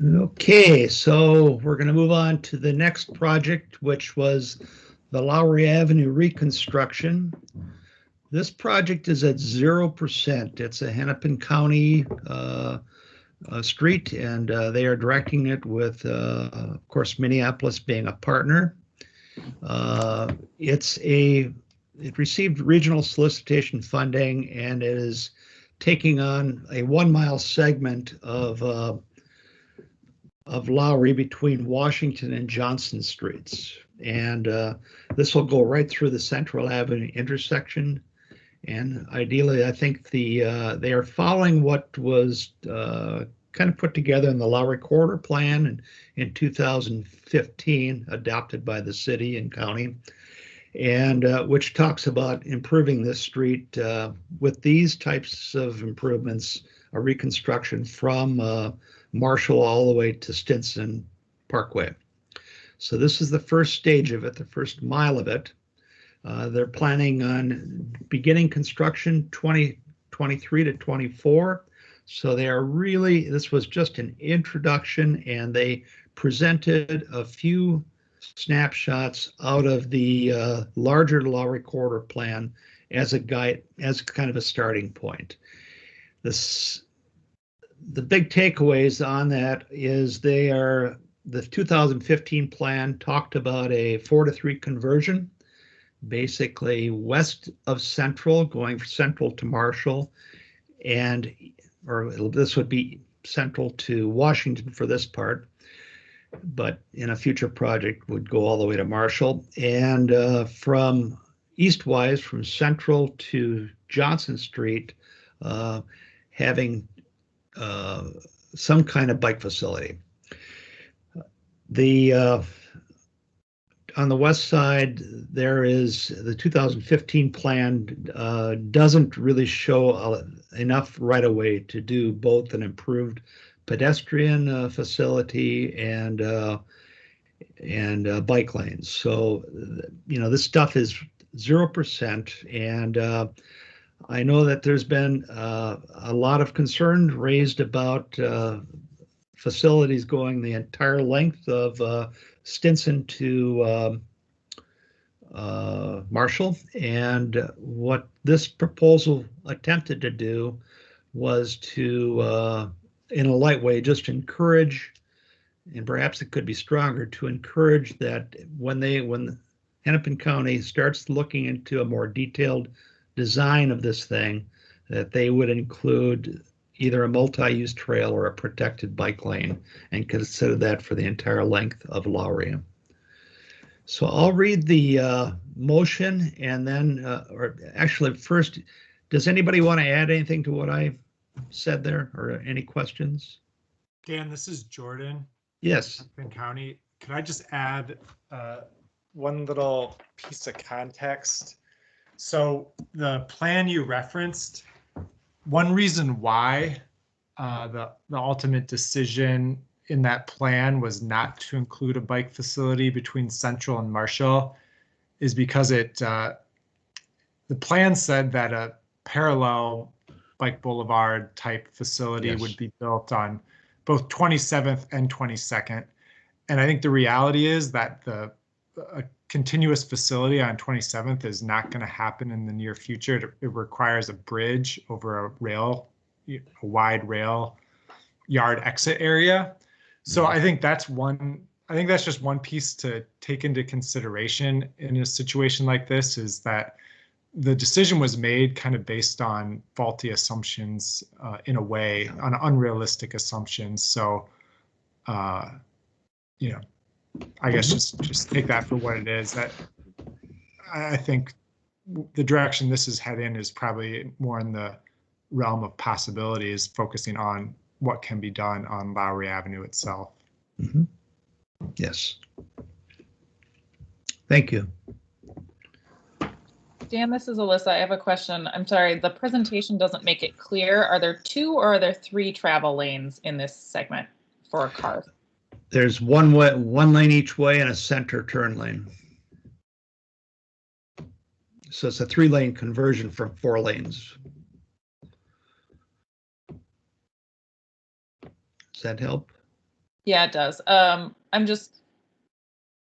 Okay, so we're going to move on to the next project, which was the Lowry Avenue reconstruction. This project is at 0%. It's a Hennepin County street, and they are directing it with, of course, Minneapolis being a partner. It received regional solicitation funding, and it is taking on a 1-mile segment of Lowry between Washington and Johnson Streets. And this will go right through the Central Avenue intersection. And ideally, I think they are following what was kind of put together in the Lowry Corridor Plan in 2015, adopted by the city and county, and which talks about improving this street with these types of improvements, a reconstruction from Marshall all the way to Stinson Parkway. So this is the first stage of it, the first mile of it. They're planning on beginning construction 2023 to 24. So they are really, this was just an introduction, and they presented a few snapshots out of the larger Lowry Corridor Plan as a guide, as kind of a starting point. The big takeaways on that is the 2015 plan talked about a 4-to-3 conversion, basically west of Central, going from Central to Marshall, this would be Central to Washington for this part, but in a future project would go all the way to Marshall. And from eastwise, from Central to Johnson Street, having some kind of bike facility. On the west side, there is the 2015 plan doesn't really show enough right of way to do both an improved pedestrian facility and bike lanes. So, this stuff is 0%, and I know that there's been a lot of concern raised about facilities going the entire length of Stinson to Marshall. And what this proposal attempted to do was to, in a light way, just encourage, and perhaps it could be stronger, to encourage that when Hennepin County starts looking into a more detailed design of this thing, that they would include either a multi-use trail or a protected bike lane, and consider that for the entire length of Lowry. So I'll read the motion, and then, or actually first, does anybody want to add anything to what I said there, or any questions? Dan, this is Jordan. Yes. Hennepin County. Could I just add one little piece of context? So the plan you referenced, one reason why the ultimate decision in that plan was not to include a bike facility between Central and Marshall is because the plan said that a parallel bike boulevard type facility would be built on both 27th and 22nd. And I think the reality is that a continuous facility on 27th is not going to happen in the near future. It requires a bridge over a wide rail yard exit area. So I think that's just one piece to take into consideration in a situation like this, is that the decision was made kind of based on faulty assumptions, in a way, on unrealistic assumptions. So, you know, I guess just take that for what it is. That I think the direction this is heading is probably more in the realm of possibilities, focusing on what can be done on Lowry Avenue itself. Mm-hmm. Yes. Thank you. Dan, this is Alyssa. I have a question. I'm sorry, the presentation doesn't make it clear. Are there 2 or are there 3 travel lanes in this segment for cars? There's one lane each way and a center turn lane. So it's a 3-lane conversion from 4 lanes. Does that help? Yeah, it does. I'm just,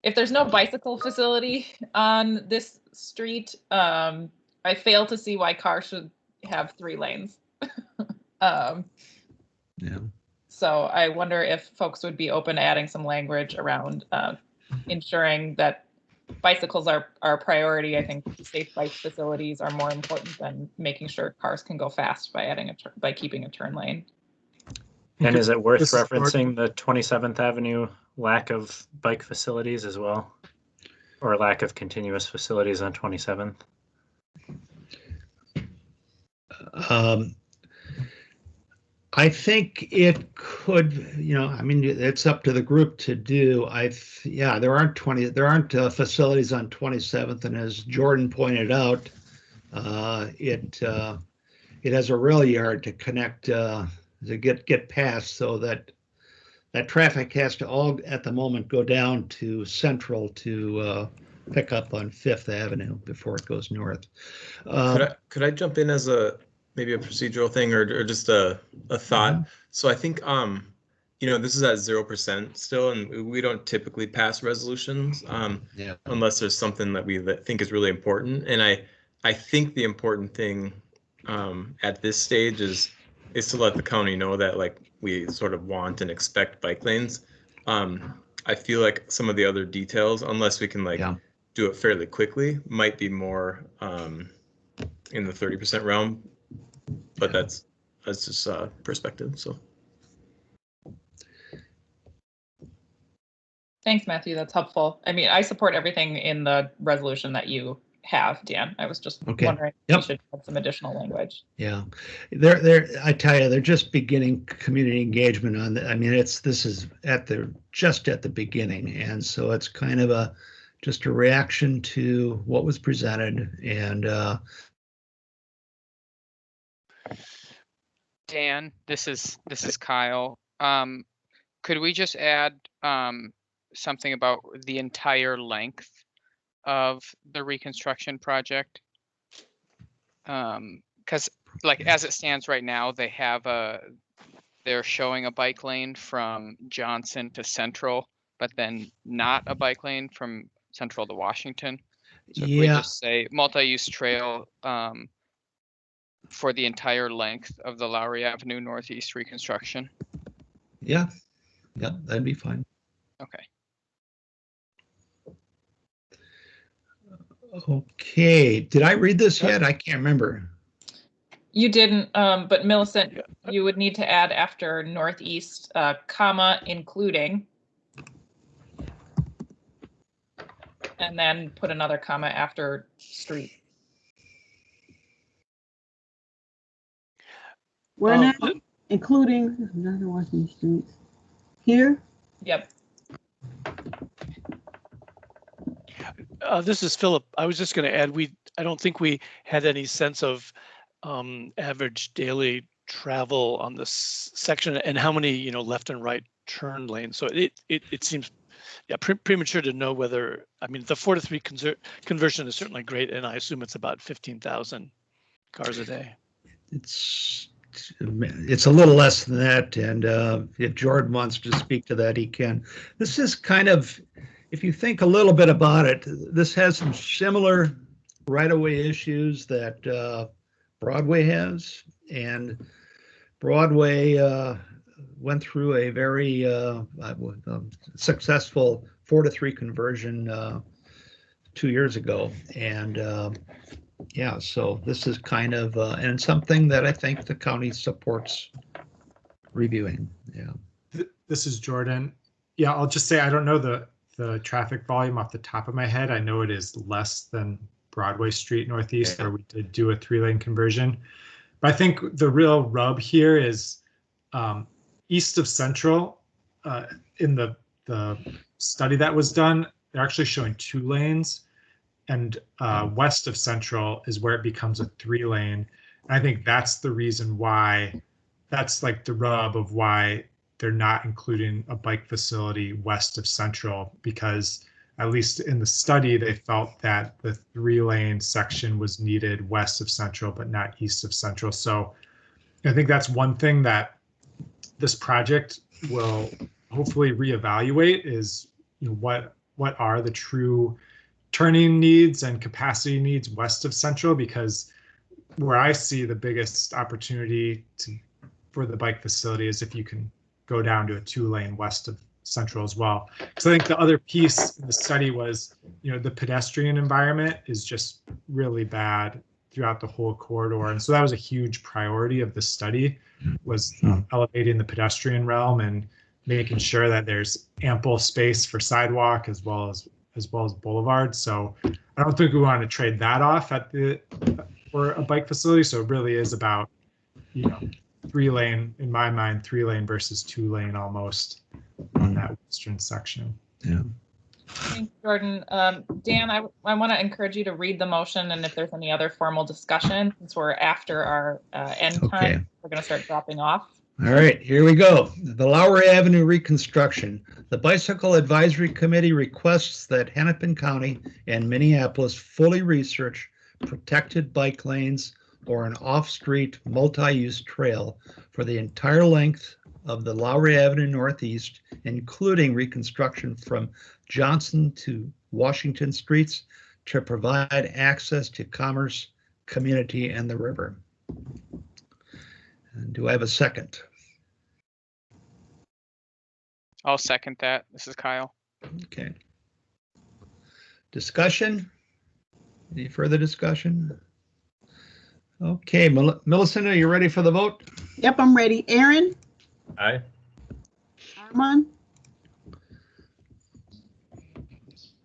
if there's no bicycle facility on this street, I fail to see why cars should have 3 lanes. Yeah. So I wonder if folks would be open to adding some language around ensuring that bicycles are a priority. I think safe bike facilities are more important than making sure cars can go fast by adding by keeping a turn lane. And is it worth referencing the 27th Avenue lack of bike facilities as well? Or lack of continuous facilities on 27th? I think it could, I mean, it's up to the group to do. Yeah, there aren't facilities on 27th, and as Jordan pointed out, it has a rail yard to connect to get past, so that traffic has to all at the moment go down to Central to pick up on 5th Avenue before it goes north. Could I jump in as maybe a procedural thing or just a thought? Mm-hmm. So I think this is at 0% still, and we don't typically pass resolutions unless there's something that we think is really important. And I think the important thing at this stage is to let the county know that we sort of want and expect bike lanes. I feel like some of the other details, unless we can do it fairly quickly, might be more in the 30% realm. But that's just perspective. So thanks, Matthew. That's helpful. I mean, I support everything in the resolution that you have, Dan. I was just wondering if we should add some additional language. Yeah, I tell you, they're just beginning community engagement on that. I mean, this is just at the beginning, and so it's kind of just a reaction to what was presented. And Dan, this is Kyle. Could we just add something about the entire length of the reconstruction project? Because as it stands right now, they're showing a bike lane from Johnson to Central, but then not a bike lane from Central to Washington. So if we just say multi-use trail for the entire length of the Lowry Avenue Northeast reconstruction. Yeah, that'd be fine. Okay. Okay, did I read this yet? I can't remember. You didn't, but Millicent, you would need to add after Northeast, comma, including, and then put another comma after street. We're not including another Washington streets here. Yep. This is Philip. I was just going to add, I don't think we had any sense of average daily travel on this section and how many, left and right turn lanes. So it seems premature to know whether, I mean, the 4 to 3 conversion is certainly great, and I assume it's about 15,000 cars a day. It's a little less than that, and if Jordan wants to speak to that, he can. This is kind of, if you think a little bit about it, this has some similar right-of-way issues that Broadway has, and Broadway went through a very successful 4-3 conversion 2 years ago, and yeah, so this is kind of and something that I think the county supports reviewing. Yeah. This is Jordan. Yeah, I'll just say I don't know the traffic volume off the top of my head. I know it is less than Broadway Street Northeast, where we did do a 3-lane conversion. But I think the real rub here is east of Central. In the study that was done, they're actually showing 2 lanes, and west of Central is where it becomes a 3-lane. And I think that's the reason why, that's like the rub of why they're not including a bike facility west of Central, because at least in the study, they felt that the 3-lane section was needed west of Central, but not east of Central. So I think that's one thing that this project will hopefully reevaluate is, you know, what are the true turning needs and capacity needs west of Central, because where I see the biggest opportunity for the bike facility is if you can go down to a 2-lane west of Central as well. So I think the other piece in the study was, you know, the pedestrian environment is just really bad throughout the whole corridor. And so that was a huge priority of the study, was elevating the pedestrian realm and making sure that there's ample space for sidewalk as well as boulevard. So I don't think we want to trade that off for a bike facility. So it really is about, you know, 3-lane, in my mind, 3-lane versus 2-lane almost on that western section. Yeah. Thanks, Jordan. Dan, I want to encourage you to read the motion, and if there's any other formal discussion, since we're after our end time, we're going to start dropping off. All right, here we go. The Lowry Avenue reconstruction. The Bicycle Advisory Committee requests that Hennepin County and Minneapolis fully research protected bike lanes or an off-street multi-use trail for the entire length of the Lowry Avenue Northeast, including reconstruction from Johnson to Washington Streets to provide access to commerce, community, and the river. And do I have a second? I'll second that. This is Kyle. Okay. Discussion? Any further discussion? Okay, Millicent, are you ready for the vote? Yep, I'm ready. Aaron? Aye. Armand?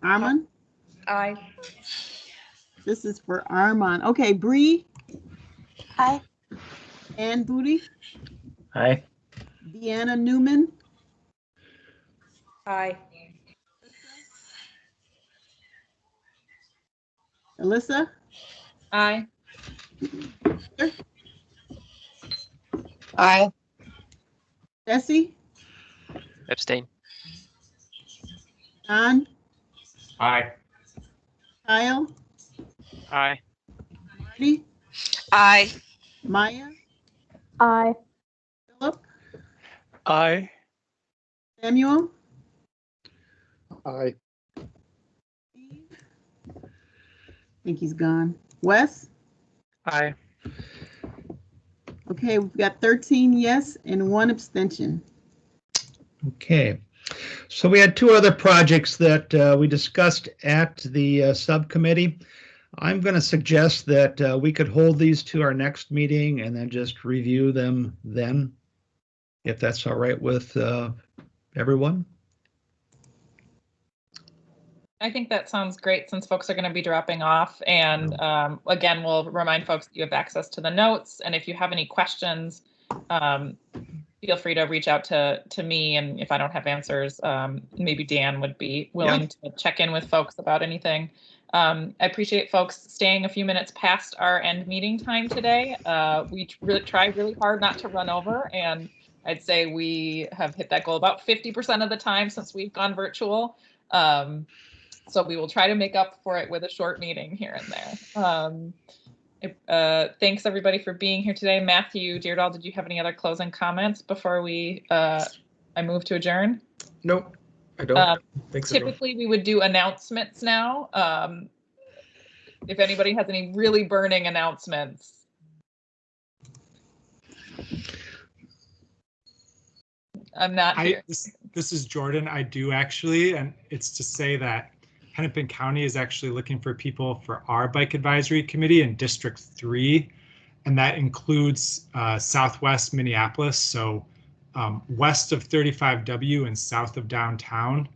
Armand? Aye. This is for Armand. Okay, Bree? Aye. Ann Booty? Aye. Deanna Newman? Aye. Alyssa? Aye. Aye. Jesse? Abstain. John? Aye. Kyle? Aye. Marty? Aye. Maya? Aye. Philip? Aye. Samuel? Aye. I think he's gone. Wes? Aye. Okay, we've got 13 yes and 1 abstention. Okay, so we had 2 other projects that we discussed at the subcommittee. I'm going to suggest that we could hold these to our next meeting and then just review them then, if that's all right with everyone. I think that sounds great, since folks are going to be dropping off. And again, we'll remind folks that you have access to the notes. And if you have any questions, feel free to reach out to me. And if I don't have answers, maybe Dan would be willing to check in with folks about anything. I appreciate folks staying a few minutes past our end meeting time today. We try really hard not to run over, and I'd say we have hit that goal about 50% of the time since we've gone virtual. So we will try to make up for it with a short meeting here and there. Thanks everybody for being here today. Matthew Deardahl, did you have any other closing comments before I move to adjourn? Nope, I don't. Thanks. Typically, everyone. we would do announcements now. If anybody has any really burning announcements. I'm not here. This is Jordan. I do actually, and it's to say that Hennepin County is actually looking for people for our bike advisory committee in District 3, and that includes Southwest Minneapolis, so west of 35W and south of downtown,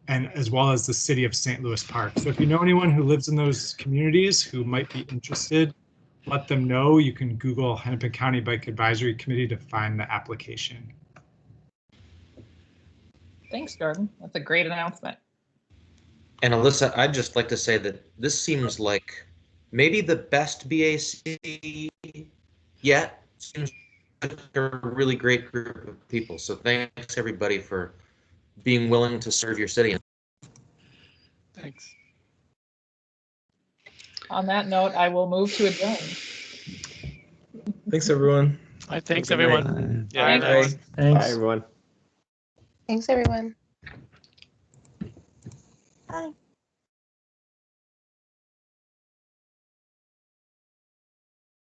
and as well as the city of St. Louis Park. So if you know anyone who lives in those communities who might be interested, let them know. You can Google Hennepin County Bike Advisory Committee to find the application. Thanks, Jordan. That's a great announcement. And Alyssa, I'd just like to say that this seems like maybe the best BAC yet. Seems like a really great group of people. So thanks everybody for being willing to serve your city. Thanks. On that note, I will move to adjourn. Thanks, everyone. All right, thanks, Have a good everyone. night. Yeah, Bye. thanks. Bye, everyone. Thanks, everyone. Bye.